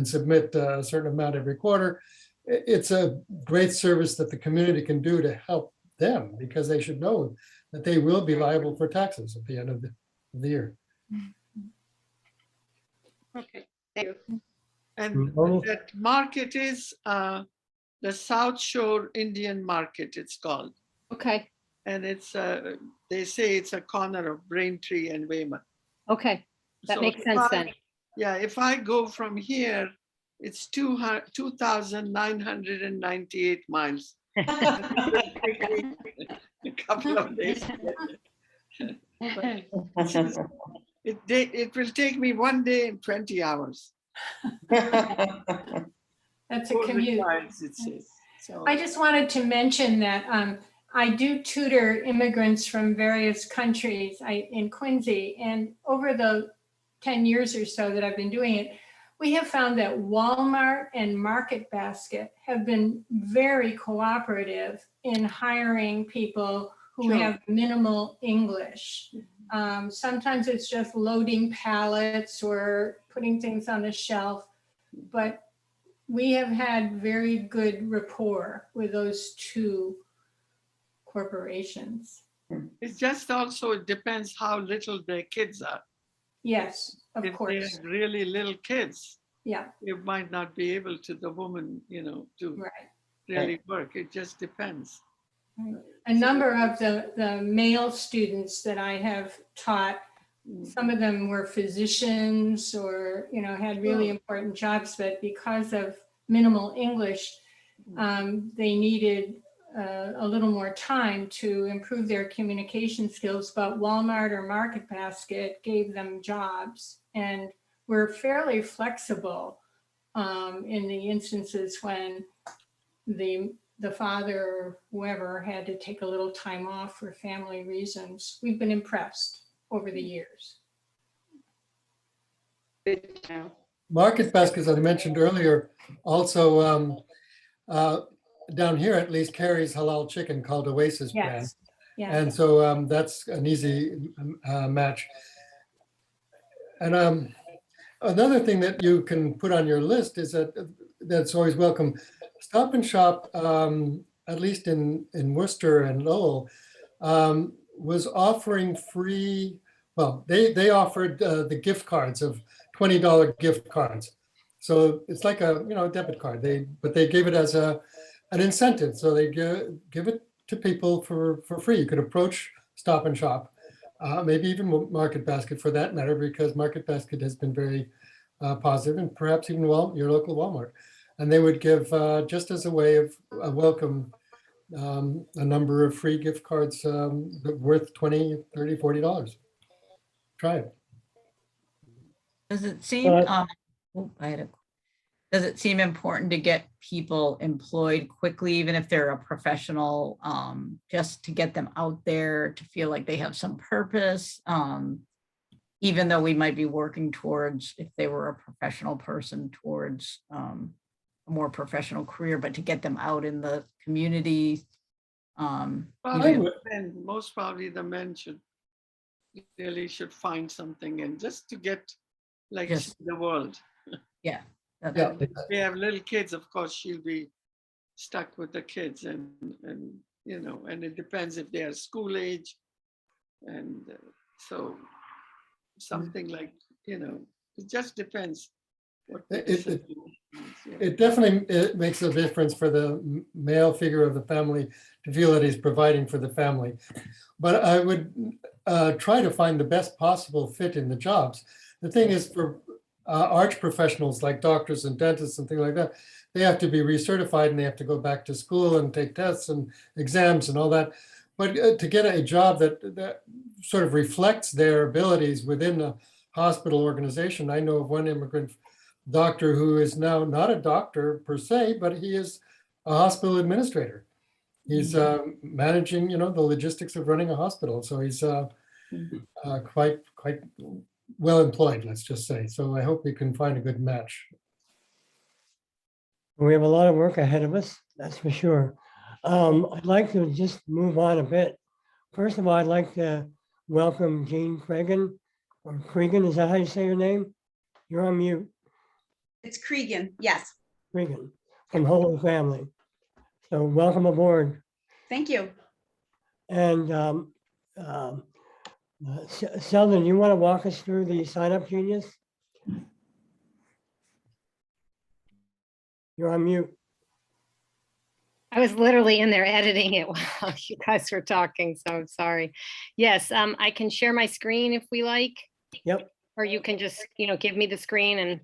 [SPEAKER 2] submit a certain amount every quarter. It's a great service that the community can do to help them, because they should know that they will be liable for taxes at the end of the year.
[SPEAKER 13] Okay, thank you.
[SPEAKER 7] And
[SPEAKER 2] Oh.
[SPEAKER 7] that market is the South Shore Indian Market, it's called.
[SPEAKER 8] Okay,
[SPEAKER 7] And it's, they say it's a corner of Braintree and Weymouth.
[SPEAKER 8] okay, that
[SPEAKER 7] So
[SPEAKER 8] makes
[SPEAKER 7] if
[SPEAKER 8] sense
[SPEAKER 7] I-
[SPEAKER 8] then.
[SPEAKER 7] Yeah, if I go from here, it's 2,998 miles. A couple of days. It will take me 1 day and 20 hours.
[SPEAKER 11] That's a
[SPEAKER 7] 400
[SPEAKER 11] commute.
[SPEAKER 7] miles, it says. So,
[SPEAKER 11] I just wanted to mention that I do tutor immigrants from various countries in Quincy, and over the 10 years or so that I've been doing it, we have found that Walmart and Market Basket have been very cooperative in hiring people who
[SPEAKER 7] Sure.
[SPEAKER 11] have minimal English. Sometimes it's just loading pallets or putting things on the shelf, but we have had very good rapport with those two corporations.
[SPEAKER 7] it's just also, it depends how little their kids are.
[SPEAKER 11] Yes, of
[SPEAKER 7] If they
[SPEAKER 11] course.
[SPEAKER 7] have really little kids,
[SPEAKER 11] Yeah,
[SPEAKER 7] you might not be able to, the woman, to
[SPEAKER 11] right.
[SPEAKER 7] really work. It just depends.
[SPEAKER 11] A number of the male students that I have taught, some of them were physicians or, had really important jobs, but because of minimal English, they needed a little more time to improve their communication skills, but Walmart or Market Basket gave them jobs, and we're fairly flexible in the instances when the father or whoever had to take a little time off for family reasons. We've been impressed over the years.
[SPEAKER 13] Good to know.
[SPEAKER 2] Market Basket, as I mentioned earlier, also down here at least carries halal chicken called Oasis brand.
[SPEAKER 11] Yes, yeah.
[SPEAKER 2] And so that's an easy match. And another thing that you can put on your list is that's always welcome. Stop and Shop, at least in Worcester and Lowell, was offering free, well, they offered the gift cards of $20 gift cards. So it's like a debit card. But they gave it as an incentive. So they give it to people for free. You could approach Stop and Shop, maybe even Market Basket for that matter, because Market Basket has been very positive, and perhaps even your local Walmart. And they would give, just as a way of a welcome, a number of free gift cards worth $20, $30, $40. Try it.
[SPEAKER 1] Does it seem, does it seem important to get people employed quickly, even if they're a professional, just to get them out there to feel like they have some purpose? Even though we might be working towards, if they were a professional person, towards a more professional career, but to get them out in the community.
[SPEAKER 7] Most probably the men should find something, and just to get see the world.
[SPEAKER 1] Yeah.
[SPEAKER 2] Yeah.
[SPEAKER 7] If they have little kids, of course, she'll be stuck with the kids, and it depends if they are school age, and so something like it just depends.
[SPEAKER 2] It definitely makes a difference for the male figure of the family to feel that he's providing for the family. But I would try to find the best possible fit in the jobs. The thing is, for arts professionals like doctors and dentists and things like that, they have to be recertified and they have to go back to school and take tests and exams and all that. But to get a job that sort of reflects their abilities within a hospital organization, I know of one immigrant doctor who is now not a doctor per se, but he is a hospital administrator. He's managing, the logistics of running a hospital. So he's quite well employed, let's just say. So I hope we can find a good match.
[SPEAKER 6] We have a lot of work ahead of us, that's for sure. I'd like to just move on a bit. First of all, I'd like to welcome Jean Cregan, or Cregan, is that how you say your name? You're on mute,
[SPEAKER 14] It's Cregan, yes.
[SPEAKER 6] Cregan, from Holy Family. So welcome aboard.
[SPEAKER 14] Thank you.
[SPEAKER 6] And Sheldon, you want to walk us through the sign up genius? You're on mute.
[SPEAKER 8] I was literally in there editing it while you guys were talking, so I'm sorry. Yes, I can share my screen if we like.
[SPEAKER 6] Yep.
[SPEAKER 8] Or you can just, give me the screen and,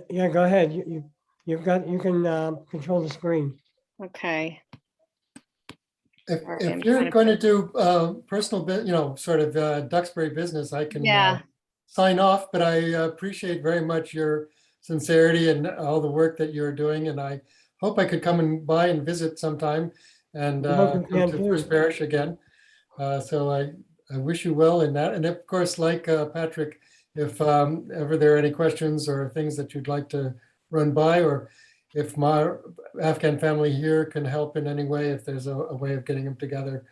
[SPEAKER 6] Yeah, go ahead. You can control the screen.
[SPEAKER 8] okay.
[SPEAKER 2] If you're going to do personal, sort of Duxbury business, I can
[SPEAKER 8] Yeah.
[SPEAKER 2] sign off, but I appreciate very much your sincerity and all the work that you're doing. And I hope I could come by and visit sometime and
[SPEAKER 6] Welcome,
[SPEAKER 2] come to
[SPEAKER 6] too.
[SPEAKER 2] First Parish again. So I wish you well in that. And of course, like Patrick, if ever there are any questions or things that you'd like to run by, or if my Afghan family here can help in any way, if there's a way of getting them together,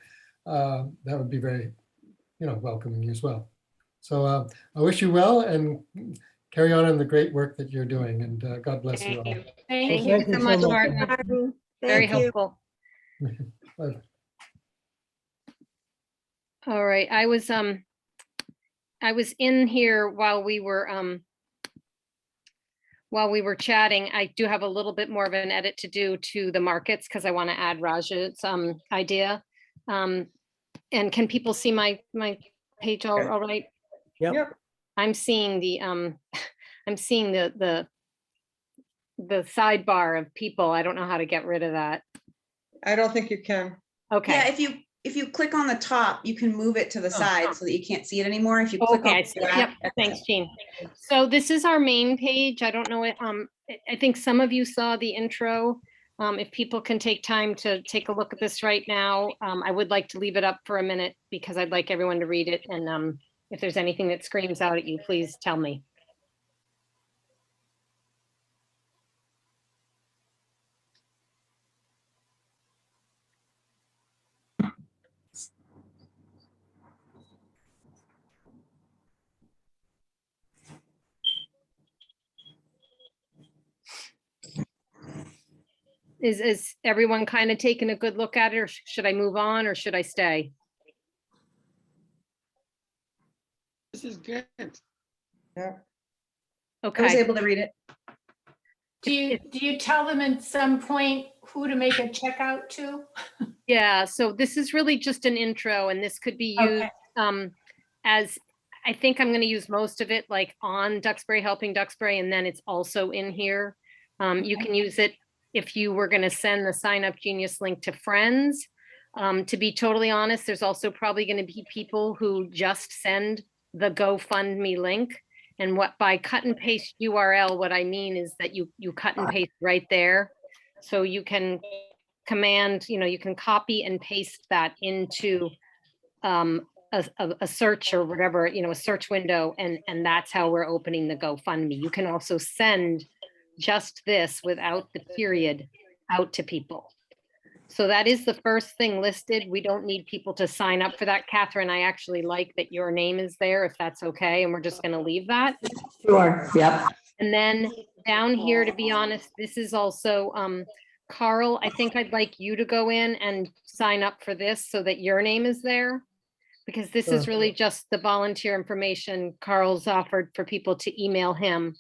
[SPEAKER 2] that would be very, welcoming as well. So I wish you well and carry on in the great work that you're doing, and God bless you all.
[SPEAKER 8] Thank you so much, Martin. Very helpful.
[SPEAKER 2] Bye.
[SPEAKER 8] All right, I was in here while we were chatting. I do have a little bit more of an edit to do to the markets because I want to add Raja's idea. And can people see my page all right?
[SPEAKER 6] Yep.
[SPEAKER 8] I'm seeing the the sidebar of people. I don't know how to get rid of that.
[SPEAKER 5] I don't think you can.
[SPEAKER 8] Okay.
[SPEAKER 14] Yeah, if you click on the top, you can move it to the side so that you can't see it anymore. If you click
[SPEAKER 8] Okay,
[SPEAKER 14] on
[SPEAKER 8] I see. Yep, thanks, Jean. So this is our main page. I don't know it. I think some of you saw the intro. If people can take time to take a look at this right now, I would like to leave it up for a minute because I'd like everyone to read it. And if there's anything that screams out at you, please tell me. Is everyone kind of taking a good look at it, or should I move on, or should I stay?
[SPEAKER 7] This is good.
[SPEAKER 5] Yeah.
[SPEAKER 8] Okay.
[SPEAKER 14] I was able to read it.
[SPEAKER 11] Do you tell them at some point who to make a checkout to?
[SPEAKER 8] Yeah, so this is really just an intro, and this could be used as, I think I'm going to use most of it like on Duxbury, helping Duxbury, and then it's also in here. You can use it if you were going to send the Sign Up Genius link to friends. To be totally honest, there's also probably going to be people who just send the GoFundMe link. And what by cut and paste URL, what I mean is that you cut and paste right there. So you can command, you can copy and paste that into a search or whatever, a search window. And that's how we're opening the GoFundMe. You can also send just this without the period out to people. So that is the first thing listed. We don't need people to sign up for that. Catherine, I actually like that your name is there, if that's okay. And we're just going to leave that.
[SPEAKER 3] Sure. Yep.
[SPEAKER 8] And then down here, to be honest, this is also Carl. I think I'd like you to go in and sign up for this so that your name is there, because this is really just the volunteer information Carl's offered for people to email him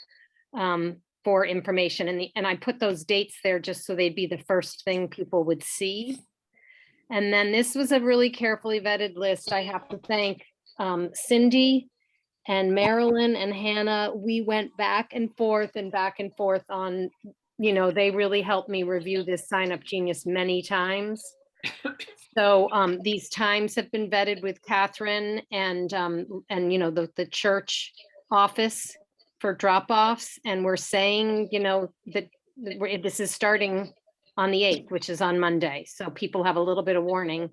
[SPEAKER 8] for information. And I put those dates there just so they'd be the first thing people would see. And then this was a really carefully vetted list. I have to thank Cindy and Marilyn and Hannah. We went back and forth on, they really helped me review this Sign Up Genius many times. So these times have been vetted with Catherine and the church office for drop-offs, and we're saying, that this is starting on the 8th, which is on Monday. So people have a little bit of warning,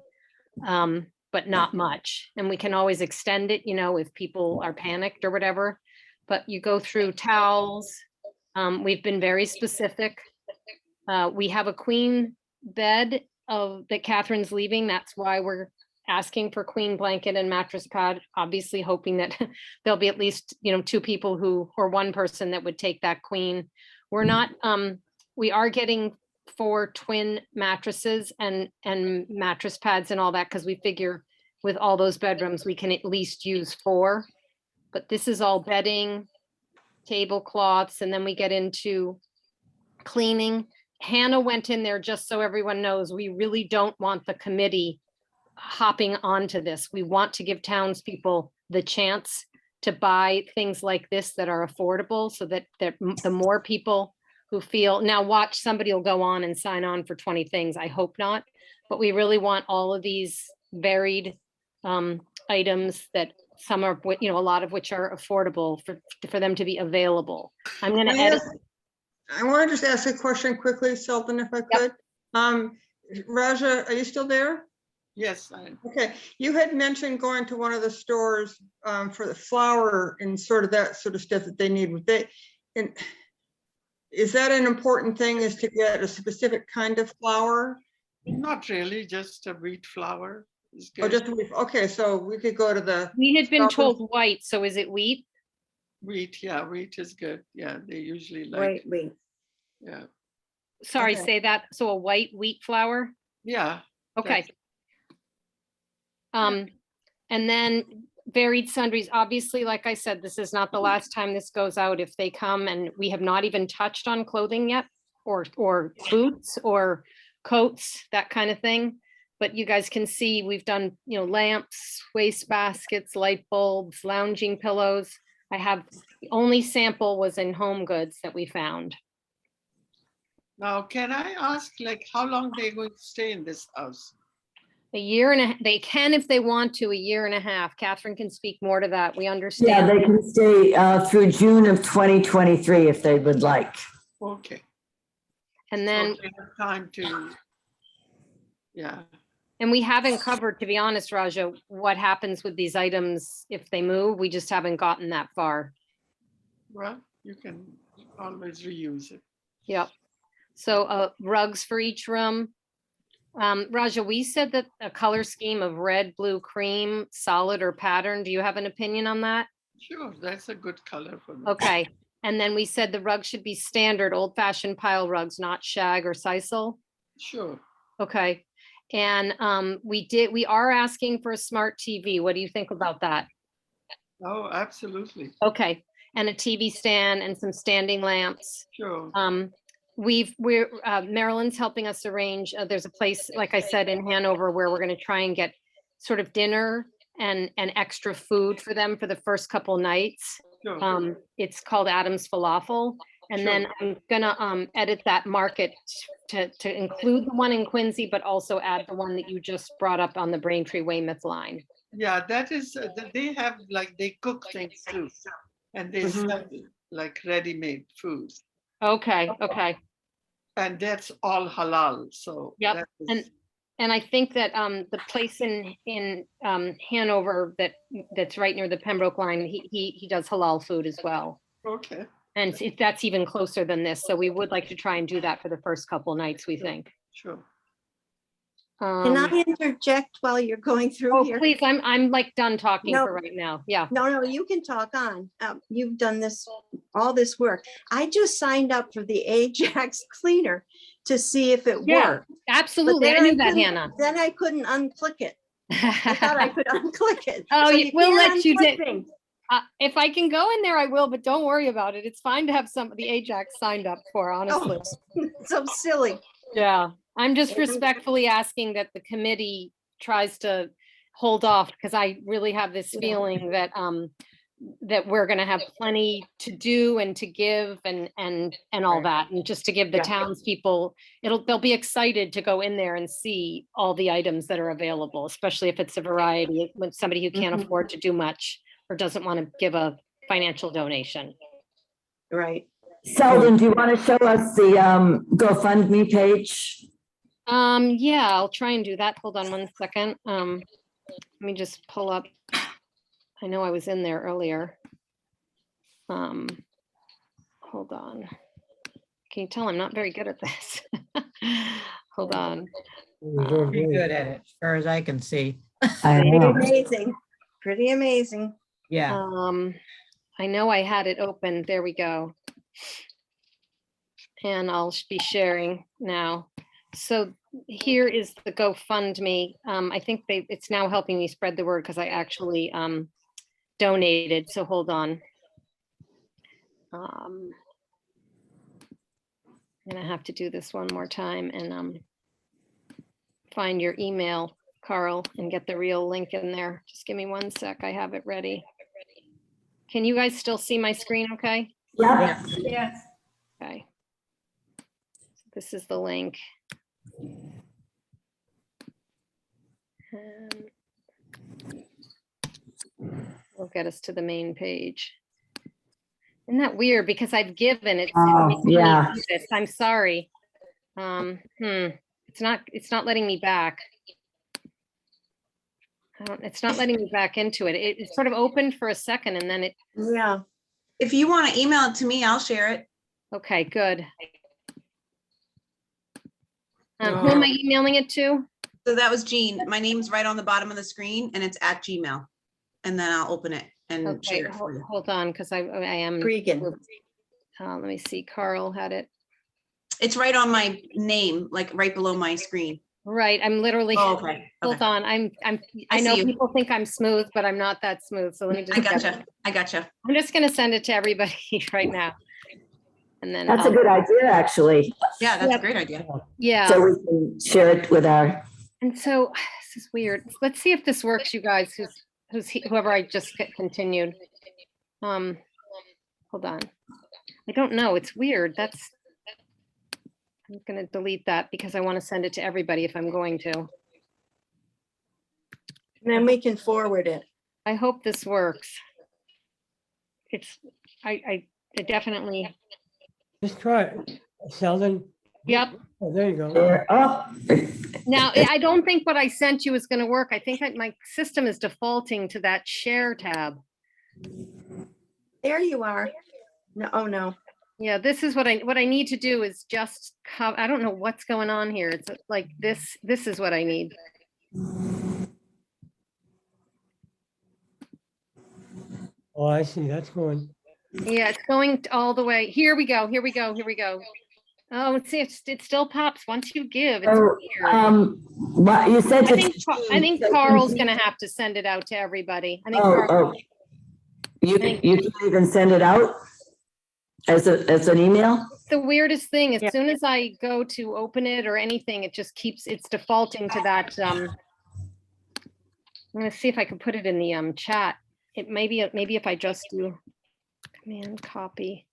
[SPEAKER 8] but not much. And we can always extend it, if people are panicked or whatever. But you go through towels. We've been very specific. We have a queen bed that Catherine's leaving. That's why we're asking for queen blanket and mattress pad, obviously hoping that there'll be at least, 2 people or 1 person that would take that queen. We're not, we are getting 4 twin mattresses and mattress pads and all that, because we figure with all those bedrooms, we can at least use 4. But this is all bedding, tablecloths, and then we get into cleaning. Hannah went in there, just so everyone knows, we really don't want the committee hopping onto this. We want to give townspeople the chance to buy things like this that are affordable, so that the more people who feel, now watch, somebody will go on and sign on for 20 things. I hope not, but we really want all of these varied items that some are, a lot of which are affordable for them to be available. I'm going to edit.
[SPEAKER 5] I want to just ask a question quickly, Sultan, if I could. Raja, are you still there?
[SPEAKER 7] Yes, I am.
[SPEAKER 5] Okay, you had mentioned going to one of the stores for the flour and sort of that sort of stuff that they need. And is that an important thing, is to get a specific kind of flour?
[SPEAKER 7] Not really, just a wheat flour is
[SPEAKER 5] Oh,
[SPEAKER 7] good.
[SPEAKER 5] just wheat. Okay, so we could go to the.
[SPEAKER 8] We had been told white, so is it wheat?
[SPEAKER 7] Wheat, yeah, wheat is good. Yeah, they usually like.
[SPEAKER 12] Wait.
[SPEAKER 7] Yeah.
[SPEAKER 8] Sorry,
[SPEAKER 5] Okay.
[SPEAKER 8] say that. So a white wheat flour?
[SPEAKER 7] Yeah.
[SPEAKER 8] Okay. And then varied sundries. Obviously, like I said, this is not the last time this goes out. If they come, and we have not even touched on clothing yet, or boots or coats, that kind of thing. But you guys can see we've done, lamps, waste baskets, light bulbs, lounging pillows. I have, the only sample was in Home Goods that we found.
[SPEAKER 7] Now, can I ask, like, how long they're going to stay in this house?
[SPEAKER 8] A year and a, they can, if they want to, a year and a half. Catherine can speak more to that. We
[SPEAKER 3] Yeah,
[SPEAKER 8] understand.
[SPEAKER 3] they can stay through June of 2023 if they would like.
[SPEAKER 7] Okay.
[SPEAKER 8] And then,
[SPEAKER 7] So they have time to, yeah.
[SPEAKER 8] and we haven't covered, to be honest, Raja, what happens with these items if they move. We just haven't gotten that far.
[SPEAKER 7] Well, you can always reuse it.
[SPEAKER 8] Yep. So rugs for each room. Raja, we said that a color scheme of red, blue, cream, solid or pattern. Do you have an opinion on that?
[SPEAKER 7] Sure, that's a good color for me.
[SPEAKER 8] Okay. And then we said the rug should be standard old fashioned pile rugs, not shag or sisal.
[SPEAKER 7] Sure.
[SPEAKER 8] Okay. And we are asking for a smart TV. What do you think about that?
[SPEAKER 7] Oh, absolutely.
[SPEAKER 8] Okay. And a TV stand and some standing lamps.
[SPEAKER 7] Sure.
[SPEAKER 8] Marilyn's helping us arrange, there's a place, like I said, in Hanover where we're going to try and get sort of dinner and extra food for them for the first couple nights.
[SPEAKER 7] Sure.
[SPEAKER 8] It's called Adam's Falafel. And then I'm gonna edit that market to include the one in Quincy, but also add the one that you just brought up on the Braintree Weymouth line.
[SPEAKER 7] Yeah, that is, they have, like, they cook things too. And they sell like ready-made food.
[SPEAKER 8] Okay, okay.
[SPEAKER 7] And that's all halal, so.
[SPEAKER 8] Yep,
[SPEAKER 7] that is-
[SPEAKER 8] and I think that the place in Hanover that's right near the Pembroke line, he does halal food as well.
[SPEAKER 7] Okay.
[SPEAKER 8] And that's even closer than this, so we would like to try and do that for the first couple nights, we think.
[SPEAKER 7] Sure.
[SPEAKER 12] Can I interject while you're going through
[SPEAKER 8] Oh,
[SPEAKER 12] here?
[SPEAKER 8] please, I'm like done talking
[SPEAKER 12] No.
[SPEAKER 8] for right now. Yeah.
[SPEAKER 12] No, you can talk on. You've done all this work. I just signed up for the Ajax cleaner to see if it
[SPEAKER 8] Yeah,
[SPEAKER 12] worked.
[SPEAKER 8] absolutely.
[SPEAKER 12] But
[SPEAKER 8] I
[SPEAKER 12] then
[SPEAKER 8] knew that,
[SPEAKER 12] couldn't-
[SPEAKER 8] Hannah.
[SPEAKER 12] Then I couldn't unclick it. I thought I could unclick it.
[SPEAKER 8] Oh,
[SPEAKER 12] So
[SPEAKER 8] we'll
[SPEAKER 12] can't
[SPEAKER 8] let you
[SPEAKER 12] unclick
[SPEAKER 8] do-
[SPEAKER 12] things.
[SPEAKER 8] If I can go in there, I will, but don't worry about it. It's fine to have the Ajax signed up for, honestly.
[SPEAKER 12] So silly.
[SPEAKER 8] Yeah, I'm just respectfully asking that the committee tries to hold off, because I really have this feeling that that we're gonna have plenty to do and to give and all that, and just to give the townspeople, they'll be excited to go in there and see all the items that are available, especially if it's a variety, when somebody who can't afford to do much or doesn't want to give a financial donation.
[SPEAKER 12] Right.
[SPEAKER 3] Selden, do you want to show us the GoFundMe page?
[SPEAKER 8] Yeah, I'll try and do that. Hold on one second. Let me just pull up. I know I was in there earlier. Hold on. Can you tell I'm not very good at this? Hold on.
[SPEAKER 6] You're doing
[SPEAKER 1] Pretty
[SPEAKER 6] great.
[SPEAKER 1] good at it, as far as I can see.
[SPEAKER 3] I
[SPEAKER 12] Pretty
[SPEAKER 3] know.
[SPEAKER 12] amazing. Pretty amazing.
[SPEAKER 1] Yeah.
[SPEAKER 8] I know I had it open. There we go. And I'll be sharing now. So here is the GoFundMe. I think it's now helping me spread the word because I actually donated. So hold on. I'm gonna have to do this one more time and find your email, Carl, and get the real link in there. Just give me 1 sec. I have it ready. Can you guys still see my screen okay?
[SPEAKER 3] Yeah.
[SPEAKER 11] Yes.
[SPEAKER 8] Okay. This is the link. And we'll get us to the main page. Isn't that weird? Because I've given it.
[SPEAKER 3] Oh, yeah.
[SPEAKER 8] I'm sorry. It's not letting me back. It's not letting me back into it. It sort of opened for a second and then it.
[SPEAKER 12] Yeah.
[SPEAKER 14] If you want to email it to me, I'll share it.
[SPEAKER 8] Okay, good. Who am I emailing it to?
[SPEAKER 14] So that was Jean. My name's right on the bottom of the screen and it's at Gmail. And then I'll open it and
[SPEAKER 8] Okay,
[SPEAKER 14] share it for you.
[SPEAKER 8] hold on, because I am.
[SPEAKER 12] Regan.
[SPEAKER 8] Let me see. Carl had it.
[SPEAKER 14] It's right on my name, like right below my screen.
[SPEAKER 8] Right, I'm literally.
[SPEAKER 14] Oh, okay.
[SPEAKER 8] Hold
[SPEAKER 14] Okay.
[SPEAKER 8] on, I
[SPEAKER 14] I
[SPEAKER 8] know
[SPEAKER 14] see you.
[SPEAKER 8] people think I'm smooth, but I'm not that smooth. So let me just.
[SPEAKER 14] I gotcha. I gotcha.
[SPEAKER 8] I'm just gonna send it to everybody right now. And then.
[SPEAKER 3] That's a good idea, actually.
[SPEAKER 14] Yeah, that's a
[SPEAKER 8] Yep.
[SPEAKER 14] great idea.
[SPEAKER 8] Yeah.
[SPEAKER 3] So we can share it with our,
[SPEAKER 8] And so this is weird. Let's see if this works, you guys, whoever I just continued. Hold on. I don't know. It's weird. I'm gonna delete that because I want to send it to everybody if I'm going to.
[SPEAKER 12] And then we can forward it.
[SPEAKER 8] I hope this works. I definitely.
[SPEAKER 6] Just try it. Sheldon.
[SPEAKER 8] Yep.
[SPEAKER 6] Oh, there you go.
[SPEAKER 3] oh,
[SPEAKER 8] Now, I don't think what I sent you is going to work. I think my system is defaulting to that share tab.
[SPEAKER 12] There you are. No, oh no.
[SPEAKER 8] Yeah, this is what I need to do is just, I don't know what's going on here. It's like this is what I need.
[SPEAKER 6] Oh, I see. That's going.
[SPEAKER 8] Yeah, it's going all the way. Here we go. Here we go. Here we go. Oh, see, it still pops once you give. It's
[SPEAKER 3] so,
[SPEAKER 8] weird.
[SPEAKER 3] what you said to.
[SPEAKER 8] I think Carl's gonna have to send it out to everybody. I think
[SPEAKER 3] You can even send it out as an email?
[SPEAKER 8] the weirdest thing, as soon as I go to open it or anything, it just it's defaulting to that. I'm gonna see if I can put it in the chat. It maybe if I just do command copy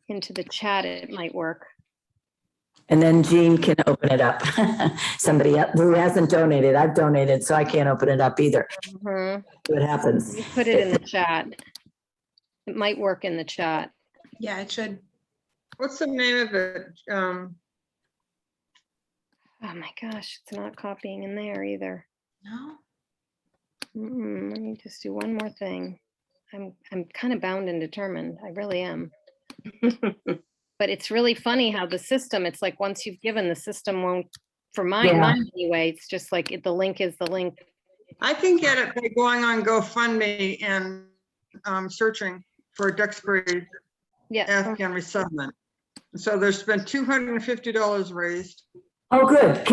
[SPEAKER 8] into the chat, it might work.
[SPEAKER 3] And then Jean can open it up. Somebody else who hasn't donated. I've donated, so I can't open it up either.
[SPEAKER 8] Mhm.
[SPEAKER 3] See what happens.
[SPEAKER 8] You put it in the chat. It might work in the chat.
[SPEAKER 14] Yeah, it should.
[SPEAKER 5] What's the name of it?
[SPEAKER 8] Oh my gosh, it's not copying in there either.
[SPEAKER 14] No.
[SPEAKER 8] Let me just do one more thing. I'm kind of bound and determined. I really am. But it's really funny how the system, it's like once you've given, the system won't, for mine anyway, it's just like the link is the link.
[SPEAKER 5] I can get it by going on GoFundMe and searching for Duxbury Afghan resettlement. So there's been $250 raised.
[SPEAKER 3] Oh, good.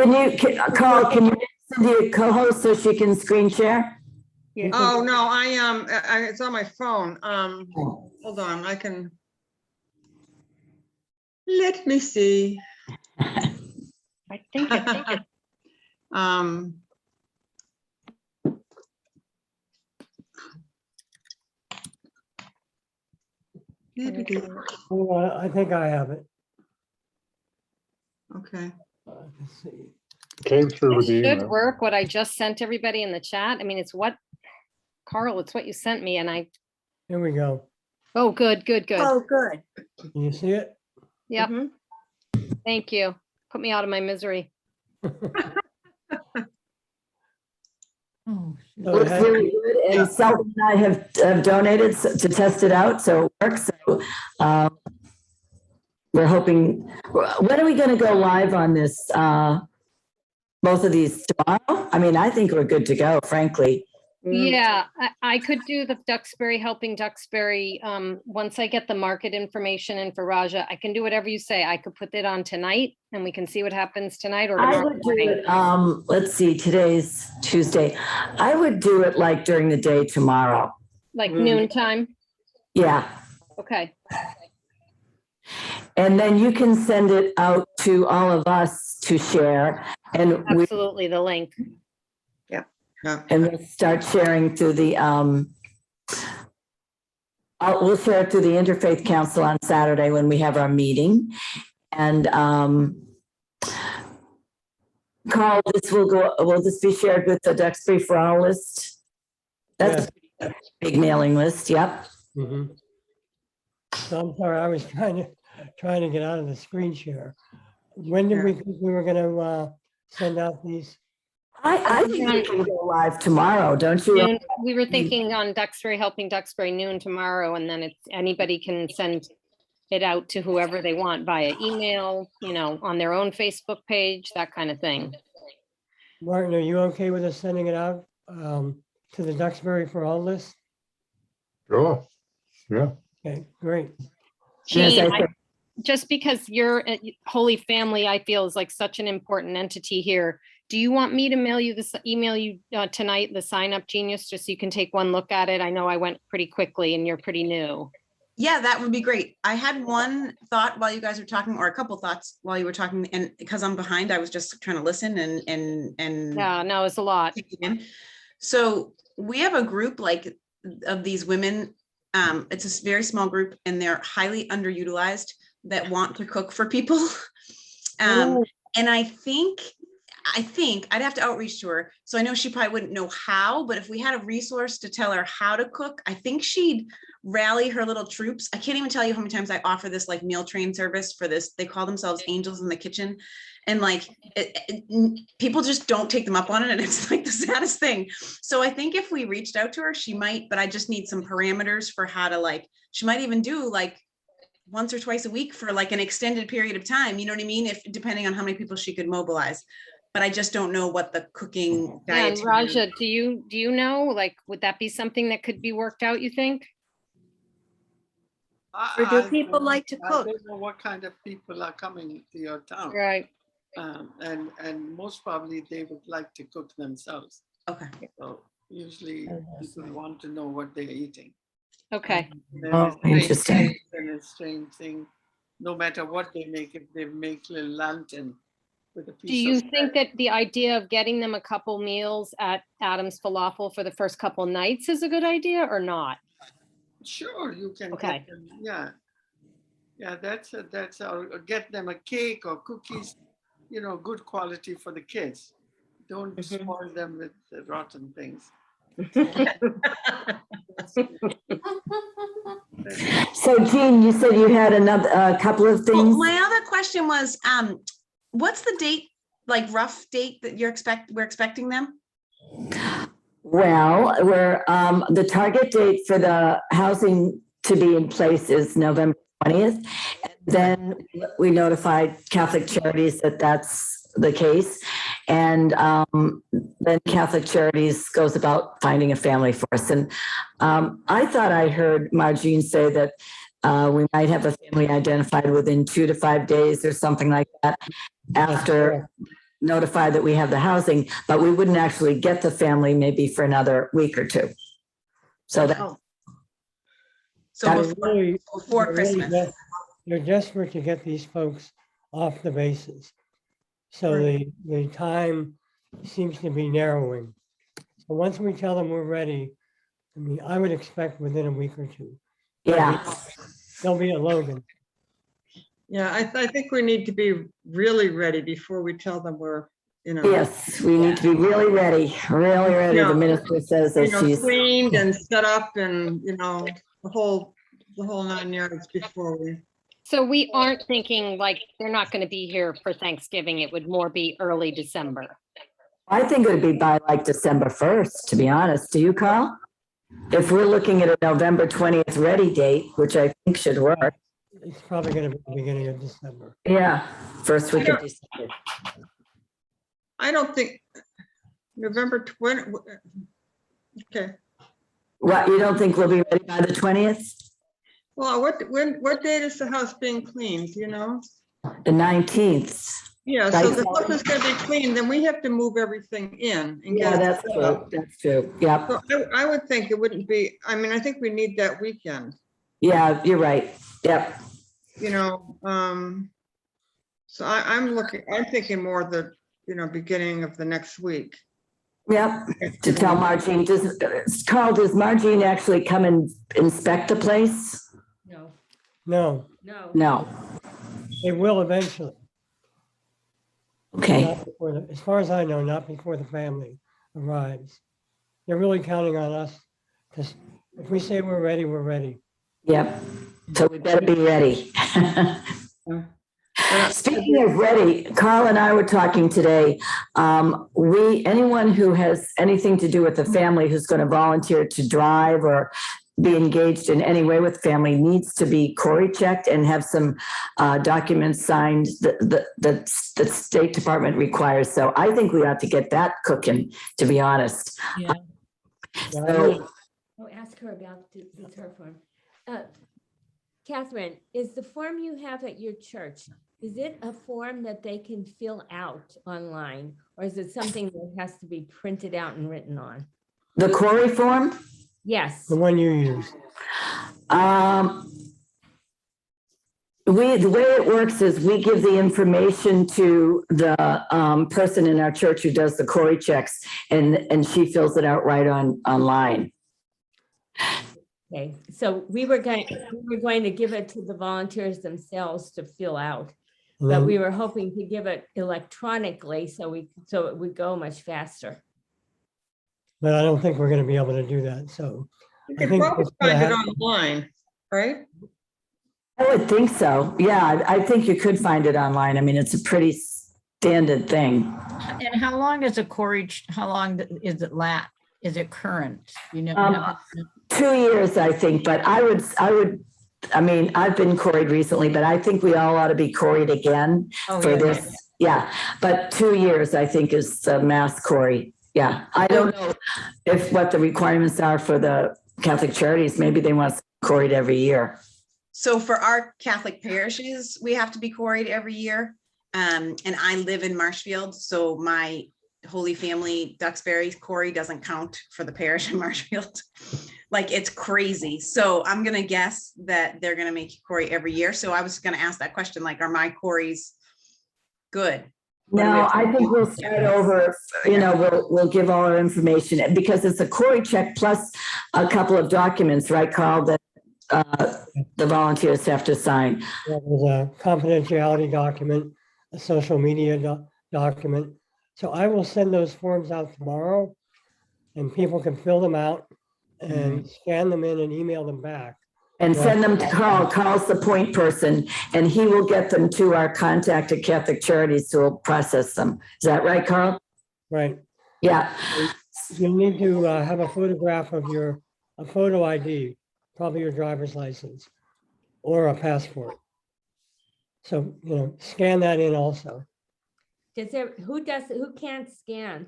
[SPEAKER 3] Carl, can you send your co-host so she can screen share?
[SPEAKER 5] Oh, no, it's on my phone. Hold on, I can. Let me see.
[SPEAKER 8] I think it.
[SPEAKER 6] Oh, I think I have it.
[SPEAKER 5] Okay.
[SPEAKER 6] Let's see.
[SPEAKER 15] Came through with the
[SPEAKER 8] It should
[SPEAKER 15] email.
[SPEAKER 8] work what I just sent everybody in the chat. I mean, it's what, Carl, it's what you sent me and
[SPEAKER 6] Here we go.
[SPEAKER 8] oh, good.
[SPEAKER 12] Oh, good.
[SPEAKER 6] Can you see it?
[SPEAKER 8] Yep.
[SPEAKER 12] Mhm.
[SPEAKER 8] Thank you. Put me out of my misery.
[SPEAKER 3] Looks really good. And Selden and I have donated to test it out, so it works. So we're hoping, when are we going to go live on this? Both of these tomorrow? I mean, I think we're good to go, frankly.
[SPEAKER 8] Yeah, I could do the Duxbury, helping Duxbury. Once I get the market information in for Raja, I can do whatever you say. I could put it on tonight and we can see what happens tonight or
[SPEAKER 3] I
[SPEAKER 8] tomorrow
[SPEAKER 3] would do
[SPEAKER 8] morning.
[SPEAKER 3] it, let's see, today's Tuesday. I would do it like during the day tomorrow.
[SPEAKER 8] Like noon time?
[SPEAKER 3] Yeah.
[SPEAKER 8] Okay.
[SPEAKER 3] And then you can send it out to all of us to share. And we
[SPEAKER 8] Absolutely, the link.
[SPEAKER 3] and we'll start sharing through the, we'll share it through the Interfaith Council on Saturday when we have our meeting. And Carl, will this be shared with the Duxbury for All list? That's a big mailing list, yep.
[SPEAKER 6] So I'm sorry, I was trying to get out of the screen share. When did we think we were gonna send out these?
[SPEAKER 3] I think we can go live tomorrow, don't you?
[SPEAKER 8] Noon, we were thinking on Duxbury, helping Duxbury noon tomorrow, and then anybody can send it out to whoever they want via email, on their own Facebook page, that kind of thing.
[SPEAKER 6] Martin, are you okay with us sending it out to the Duxbury for All list?
[SPEAKER 15] Sure. Yeah.
[SPEAKER 6] Okay, great.
[SPEAKER 8] Jean, just because you're Holy Family, I feel is like such an important entity here. Do you want me to email you tonight, the Sign Up Genius, just so you can take one look at it? I know I went pretty quickly and you're pretty new.
[SPEAKER 14] Yeah, that would be great. I had one thought while you guys were talking, or a couple thoughts while you were talking, and because I'm behind, I was just trying to listen and
[SPEAKER 8] yeah, no, it's a lot.
[SPEAKER 14] So we have a group like of these women. It's a very small group and they're highly underutilized that want to cook for people. And I think I'd have to outreach to her. So I know she probably wouldn't know how, but if we had a resource to tell her how to cook, I think she'd rally her little troops. I can't even tell you how many times I offer this like meal train service for this. They call themselves Angels in the Kitchen. And like people just don't take them up on it. And it's like the saddest thing. So I think if we reached out to her, she might, but I just need some parameters for how to she might even do like once or twice a week for like an extended period of time. You know what I mean? If depending on how many people she could mobilize. But I just don't know what the cooking diet.
[SPEAKER 8] And Raja, do you know, would that be something that could be worked out, you think?
[SPEAKER 12] Or do people like to cook?
[SPEAKER 7] I don't know what kind of people are coming to your town.
[SPEAKER 8] Right.
[SPEAKER 7] And most probably they would like to cook themselves.
[SPEAKER 14] Okay.
[SPEAKER 7] So usually people want to know what they're eating.
[SPEAKER 8] Okay.
[SPEAKER 3] Interesting.
[SPEAKER 7] And a strange thing, no matter what they make, if they make a little lantern with a piece
[SPEAKER 8] Do you
[SPEAKER 7] of
[SPEAKER 8] think that the idea of getting them a couple meals at Adam's Falafel for the first couple nights is a good idea or not?
[SPEAKER 7] Sure, you can.
[SPEAKER 8] Okay.
[SPEAKER 7] Get them, yeah, that's or get them a cake or cookies, good quality for the kids. Don't spoil them with the rotten things.
[SPEAKER 3] So Jean, you said you had a couple of things.
[SPEAKER 14] Well, my other question was, what's the date, like rough date that we're expecting them?
[SPEAKER 3] Well, the target date for the housing to be in place is November 20th. And then we notified Catholic Charities that that's the case. And then Catholic Charities goes about finding a family for us. And I thought I heard Margene say that we might have a family identified within 2 to 5 days or something like that after notified that we have the housing, but we wouldn't actually get the family maybe for another week or two. So that.
[SPEAKER 14] So before Christmas.
[SPEAKER 6] They're desperate to get these folks off the bases. So the time seems to be narrowing. So once we tell them we're ready, I would expect within a week or two.
[SPEAKER 3] Yeah.
[SPEAKER 6] They'll be at Logan.
[SPEAKER 5] Yeah, I think we need to be really ready before we tell them we're,
[SPEAKER 3] Yes, we need to be really ready, really ready. The minister says that she's
[SPEAKER 5] cleaned and set up and, the whole 9 yards before we.
[SPEAKER 8] So we aren't thinking they're not going to be here for Thanksgiving. It would more be early December.
[SPEAKER 3] I think it would be by December 1st, to be honest. Do you, Carl? If we're looking at a November 20th ready date, which I think should work.
[SPEAKER 6] it's probably going to be the beginning of December.
[SPEAKER 3] Yeah, first week of December.
[SPEAKER 5] I don't think November 20. Okay.
[SPEAKER 3] What, you don't think we'll be ready by the 20th?
[SPEAKER 5] Well, what date is the house being cleaned, you know?
[SPEAKER 3] The 19th.
[SPEAKER 5] Yeah, so
[SPEAKER 3] Right.
[SPEAKER 5] the house is gonna be cleaned, then we have to move everything in and
[SPEAKER 3] Yeah,
[SPEAKER 5] get it
[SPEAKER 3] that's
[SPEAKER 5] set
[SPEAKER 3] true.
[SPEAKER 5] up.
[SPEAKER 3] That's true. Yep.
[SPEAKER 5] So I would think it wouldn't be, I mean, I think we need that weekend,
[SPEAKER 3] Yeah, you're right. Yep.
[SPEAKER 5] you know, so I'm thinking more the, you know, beginning of the next week.
[SPEAKER 3] Yep. To tell Margine, Carl, does Margine actually come and inspect the place?
[SPEAKER 10] No,
[SPEAKER 6] No,
[SPEAKER 10] no.
[SPEAKER 3] No.
[SPEAKER 6] it will eventually.
[SPEAKER 3] Okay.
[SPEAKER 6] Not before as far as I know, not before the family arrives. They're really counting on us because if we say we're ready, we're ready.
[SPEAKER 3] Yep. So we better be ready. Speaking of ready, Carl and I were talking today. Anyone who has anything to do with the family who's going to volunteer to drive or be engaged in any way with family needs to be Corey checked and have some documents signed that the State Department requires. So I think we ought to get that cooking, to be honest.
[SPEAKER 1] Yeah.
[SPEAKER 3] So,
[SPEAKER 10] Oh, ask her about this her form. Catherine, is the form you have at your church, is it a form that they can fill out online? Or is it something that has to be printed out and written on?
[SPEAKER 3] the Corey form?
[SPEAKER 10] Yes.
[SPEAKER 6] The one you use.
[SPEAKER 3] The way it works is we give the information to the person in our church who does the Corey checks, and she fills it out right online.
[SPEAKER 10] Okay, so we were going to give it to the volunteers themselves to fill out, but we were hoping to give it electronically so it would go much faster.
[SPEAKER 6] But I don't think we're going to be able to do that. So
[SPEAKER 5] You
[SPEAKER 6] I
[SPEAKER 5] can
[SPEAKER 6] think
[SPEAKER 5] probably
[SPEAKER 6] what's gonna
[SPEAKER 5] find it
[SPEAKER 6] happen-
[SPEAKER 5] online, right?
[SPEAKER 3] I would think so. Yeah, I think you could find it online. I mean, it's a pretty standard thing.
[SPEAKER 1] And how long is a Corey, how long is it is it current? You know,
[SPEAKER 3] Um, 2 years, I think, but I mean, I've been Coreyed recently, but I think we all ought to be Coreyed again
[SPEAKER 1] Oh,
[SPEAKER 3] for
[SPEAKER 1] yeah,
[SPEAKER 3] this. Yeah, but 2 years, I think, is mass Corey. Yeah, I don't know what the requirements are for the Catholic charities. Maybe they want Coreyed every year.
[SPEAKER 14] So for our Catholic parishes, we have to be Coreyed every year. And I live in Marshfield, so my Holy Family Duxbury Corey doesn't count for the parish in Marshfield. Like, it's crazy. So I'm gonna guess that they're gonna make you Corey every year. So I was gonna ask that question, like, are my Corys good?
[SPEAKER 3] No, I think we'll start over, you know, we'll give all our information because it's a Corey check plus a couple of documents, right, Carl, that the volunteers have to sign.
[SPEAKER 6] There's a confidentiality document, a social media document. So I will send those forms out tomorrow and people can fill them out and scan them in and email them back.
[SPEAKER 3] And send them to Carl. Carl's the point person, and he will get them to our contact at Catholic Charities who will process them. Is that right, Carl?
[SPEAKER 6] Right.
[SPEAKER 3] Yeah.
[SPEAKER 6] You need to have a photograph of a photo ID, probably your driver's license or a passport. So, you know, scan that in also.
[SPEAKER 10] Who can't scan?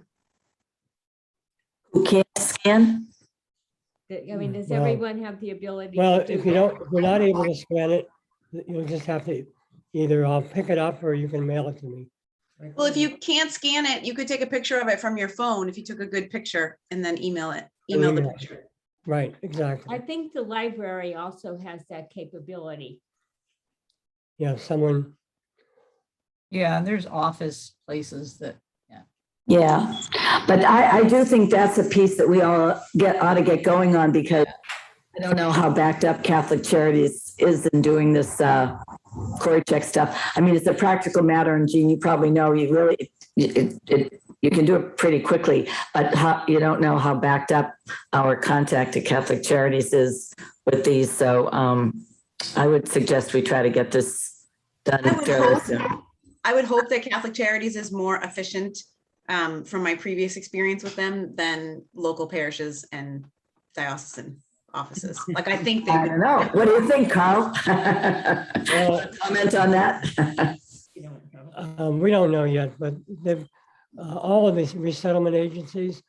[SPEAKER 3] Who can't scan?
[SPEAKER 10] I mean, does
[SPEAKER 6] Well-
[SPEAKER 10] everyone have the ability?
[SPEAKER 6] Well,
[SPEAKER 10] to do
[SPEAKER 6] if
[SPEAKER 10] that?
[SPEAKER 6] you're not able to scan it, you'll just have to either I'll pick it up or you can mail it to me.
[SPEAKER 14] Well, if you can't scan it, you could take a picture of it from your phone if you took a good picture and then email it. Email the
[SPEAKER 6] Email.
[SPEAKER 14] picture.
[SPEAKER 6] Right, exactly.
[SPEAKER 10] I think the library also has that capability.
[SPEAKER 6] Yeah, someone,
[SPEAKER 1] Yeah, and there's office places that,
[SPEAKER 3] Yeah, but I do think that's a piece that we all ought to get going on because I don't know how backed up Catholic Charities is in doing this Corey check stuff. I mean, it's a practical matter, and Jean, you probably know you really you can do it pretty quickly, but you don't know how backed up our contact at Catholic Charities is with these. So I would suggest we try to get this done fairly soon.
[SPEAKER 14] I would hope that Catholic Charities is more efficient from my previous experience with them than local parishes and diocesan offices. Like, I think they
[SPEAKER 3] I don't know. What do you think, Carl?
[SPEAKER 6] Well,
[SPEAKER 3] Comment on that?
[SPEAKER 6] we don't know yet, but they've, all of these resettlement agencies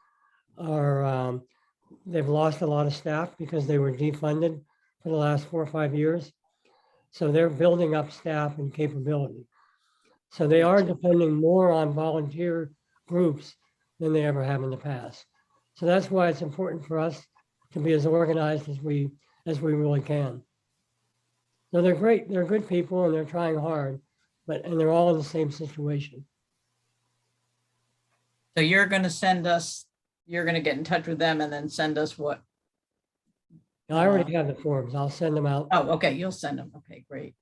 [SPEAKER 6] are, they've lost a lot of staff because they were defunded for the last 4 or 5 years. So they're building up staff and capability. So they are depending more on volunteer groups than they ever have in the past. So that's why it's important for us to be as organized as we really can. So they're great, they're good people and they're trying hard, and they're all in the same situation.
[SPEAKER 1] So you're going to send us, you're going to get in touch with them and then send us what?
[SPEAKER 6] I already have the forms. I'll send them out.
[SPEAKER 1] Oh, okay, you'll send them. Okay, great.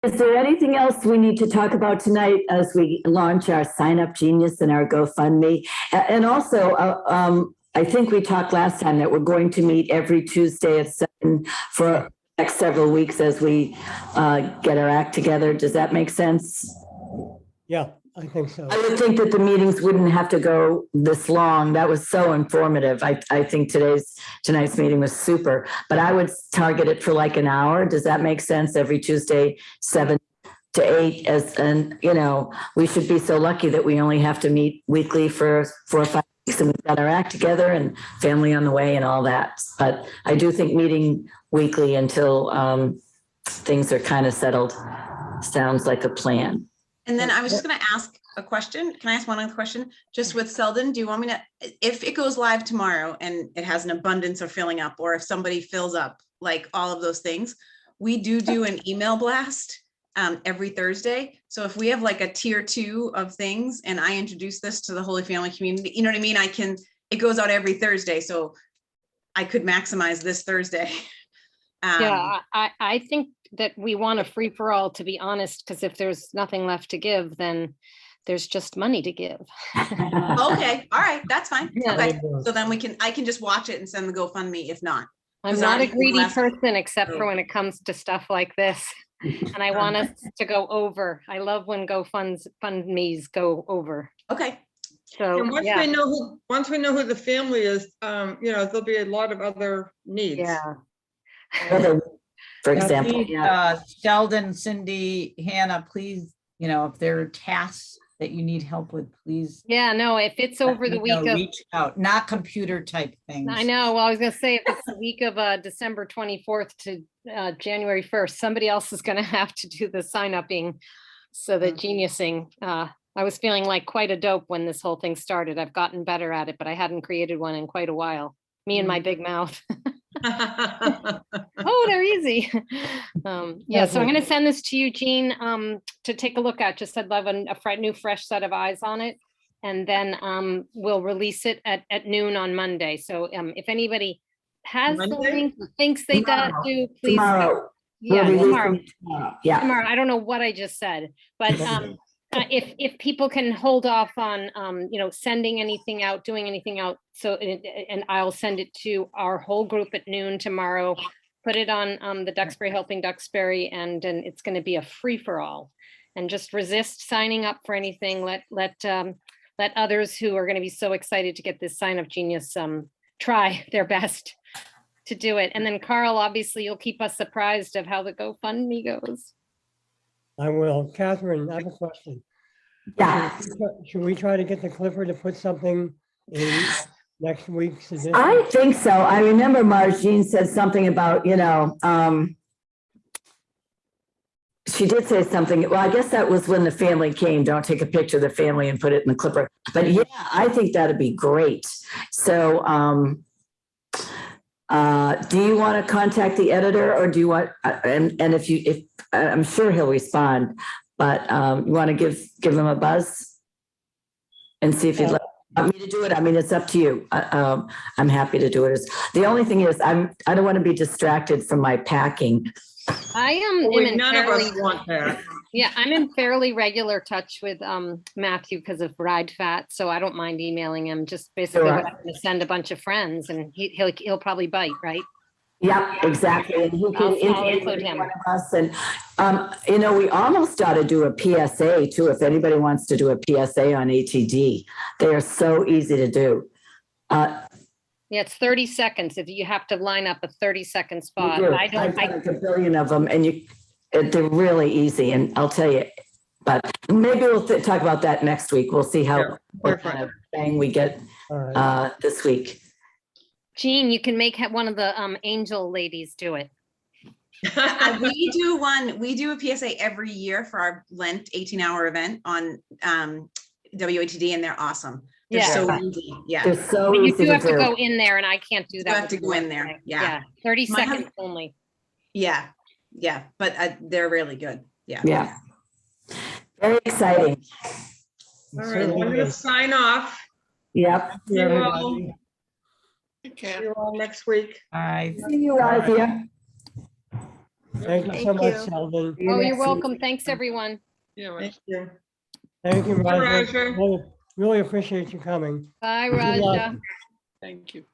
[SPEAKER 3] Is there anything else we need to talk about tonight as we launch our Sign Up Genius and our GoFundMe? And also, I think we talked last time that we're going to meet every Tuesday at 7 for the next several weeks as we get our act together. Does that make sense?
[SPEAKER 6] Yeah, I think so.
[SPEAKER 3] I would think that the meetings wouldn't have to go this long. That was so informative. I think tonight's meeting was super, but I would target it for like an hour. Does that make sense? Every Tuesday, 7 to 8, and we should be so lucky that we only have to meet weekly for 4 or 5 weeks and we've got our act together and family on the way and all that. But I do think meeting weekly until things are kind of settled sounds like a plan.
[SPEAKER 14] And then I was just going to ask a question. Can I ask one other question? Just with Selden, do you want me to, if it goes live tomorrow and it has an abundance of filling up, or if somebody fills up, like all of those things, we do an email blast every Thursday. So if we have like a tier 2 of things and I introduce this to the Holy Family community, you know what I mean? It goes out every Thursday. So I could maximize this Thursday.
[SPEAKER 8] Yeah, I think that we want a free for all, to be honest, because if there's nothing left to give, then there's just money to give.
[SPEAKER 14] Okay, all right, that's fine.
[SPEAKER 8] Yeah.
[SPEAKER 14] Okay, so then I can just watch it and send the GoFundMe if not.
[SPEAKER 8] I'm not a greedy person except for when it comes to stuff like this. And I want us to go over. I love when GoFundMes go over.
[SPEAKER 14] Okay.
[SPEAKER 8] So
[SPEAKER 5] And once we know who the family is, there'll be a lot of other needs.
[SPEAKER 8] Yeah.
[SPEAKER 3] For example,
[SPEAKER 1] Sheldon, Cindy, Hannah, please, if there are tasks that you need help with, please.
[SPEAKER 8] Yeah, no, if it's over the week of,
[SPEAKER 1] reach out, not computer type things.
[SPEAKER 8] I know, well, I was gonna say, if it's the week of December 24th to January 1st, somebody else is gonna have to do the sign upping. So the geniusing, I was feeling like quite a dope when this whole thing started. I've gotten better at it, but I hadn't created one in quite a while. Me and my big mouth. Oh, they're easy. Yeah, so I'm going to send this to you, Jean, to take a look at. Just I'd love a new, fresh set of eyes on it. And then we'll release it at noon on Monday. So if anybody has the link, or thinks they do, please.
[SPEAKER 3] Tomorrow.
[SPEAKER 8] Yeah, tomorrow.
[SPEAKER 3] Yeah.
[SPEAKER 8] Tomorrow. I don't know what I just said, but if people can hold off on, sending anything out, doing anything out. So, and I'll send it to our whole group at noon tomorrow, put it on the Duxbury Helping Duxbury, and it's going to be a free for all, and just resist signing up for anything. Let others who are going to be so excited to get this sign up genius try their best to do it. And then Carl, obviously you'll keep us surprised of how the GoFundMe goes.
[SPEAKER 6] I will. Catherine, I have a question.
[SPEAKER 3] Yeah.
[SPEAKER 6] Should we try to get the Clifford to put something in next week's edition?
[SPEAKER 3] I think so. I remember Margene said something about, she did say something. Well, I guess that was when the family came. Don't take a picture of the family and put it in the Clipper. But yeah, I think that'd be great. So do you want to contact the editor, or do you want, and if I'm sure he'll respond, but you want to give him a buzz and see if he'd want me to do it? I mean, it's up to you. I'm happy to do it. The only thing is I don't want to be distracted from my packing.
[SPEAKER 8] I am
[SPEAKER 5] none of us want that.
[SPEAKER 8] Yeah, I'm in fairly regular touch with Matthew because of Ride Fat, so I don't mind emailing him. Just basically what I'm going to send a bunch of friends, and he'll probably bite, right?
[SPEAKER 3] Yeah, exactly. And he can
[SPEAKER 8] I'll include him.
[SPEAKER 3] One of us. And we almost ought to do a PSA too. If anybody wants to do a PSA on ATD, they are so easy to do.
[SPEAKER 8] Yeah, Yeah, it's 30 seconds. If you have to line up a 30-second
[SPEAKER 3] We
[SPEAKER 8] spot.
[SPEAKER 3] do.
[SPEAKER 8] I don't,
[SPEAKER 3] I've done like a billion of them, and they're really easy, and I'll tell you. But maybe we'll talk about that next week. We'll see how what kind of bang we get
[SPEAKER 6] All right.
[SPEAKER 3] this week.
[SPEAKER 8] Jean, you can make one of the angel ladies do it.
[SPEAKER 14] We do a PSA every year for our Lent 18-hour event on WATD, and they're awesome. They're
[SPEAKER 8] Yeah.
[SPEAKER 14] so easy. Yeah.
[SPEAKER 3] They're so
[SPEAKER 8] But you
[SPEAKER 3] easy
[SPEAKER 8] do have to
[SPEAKER 3] do.
[SPEAKER 8] go in there, and I can't do
[SPEAKER 14] You
[SPEAKER 8] that.
[SPEAKER 14] have to
[SPEAKER 8] with
[SPEAKER 14] go
[SPEAKER 8] one
[SPEAKER 14] in there.
[SPEAKER 8] thing.
[SPEAKER 14] Yeah.
[SPEAKER 8] 30
[SPEAKER 14] My
[SPEAKER 8] seconds only.
[SPEAKER 14] Yeah. Yeah. But they're really good. Yeah.
[SPEAKER 3] Yeah. Very exciting.
[SPEAKER 5] All right, I'm gonna sign off.
[SPEAKER 3] Yep.
[SPEAKER 5] See you all,
[SPEAKER 7] Okay.
[SPEAKER 5] see you all next week.
[SPEAKER 1] Bye.
[SPEAKER 3] See you, Razia.
[SPEAKER 6] Thank you
[SPEAKER 12] Thank
[SPEAKER 6] so much,
[SPEAKER 12] you.
[SPEAKER 6] Sheldon.
[SPEAKER 8] Oh, you're welcome. Thanks, everyone.
[SPEAKER 7] Yeah,
[SPEAKER 5] Thank you.
[SPEAKER 6] Thank you,
[SPEAKER 5] Bye,
[SPEAKER 6] Raja.
[SPEAKER 5] Raja.
[SPEAKER 6] Really appreciate you coming.
[SPEAKER 8] Bye,
[SPEAKER 6] Good luck.
[SPEAKER 8] Raja.
[SPEAKER 7] thank you.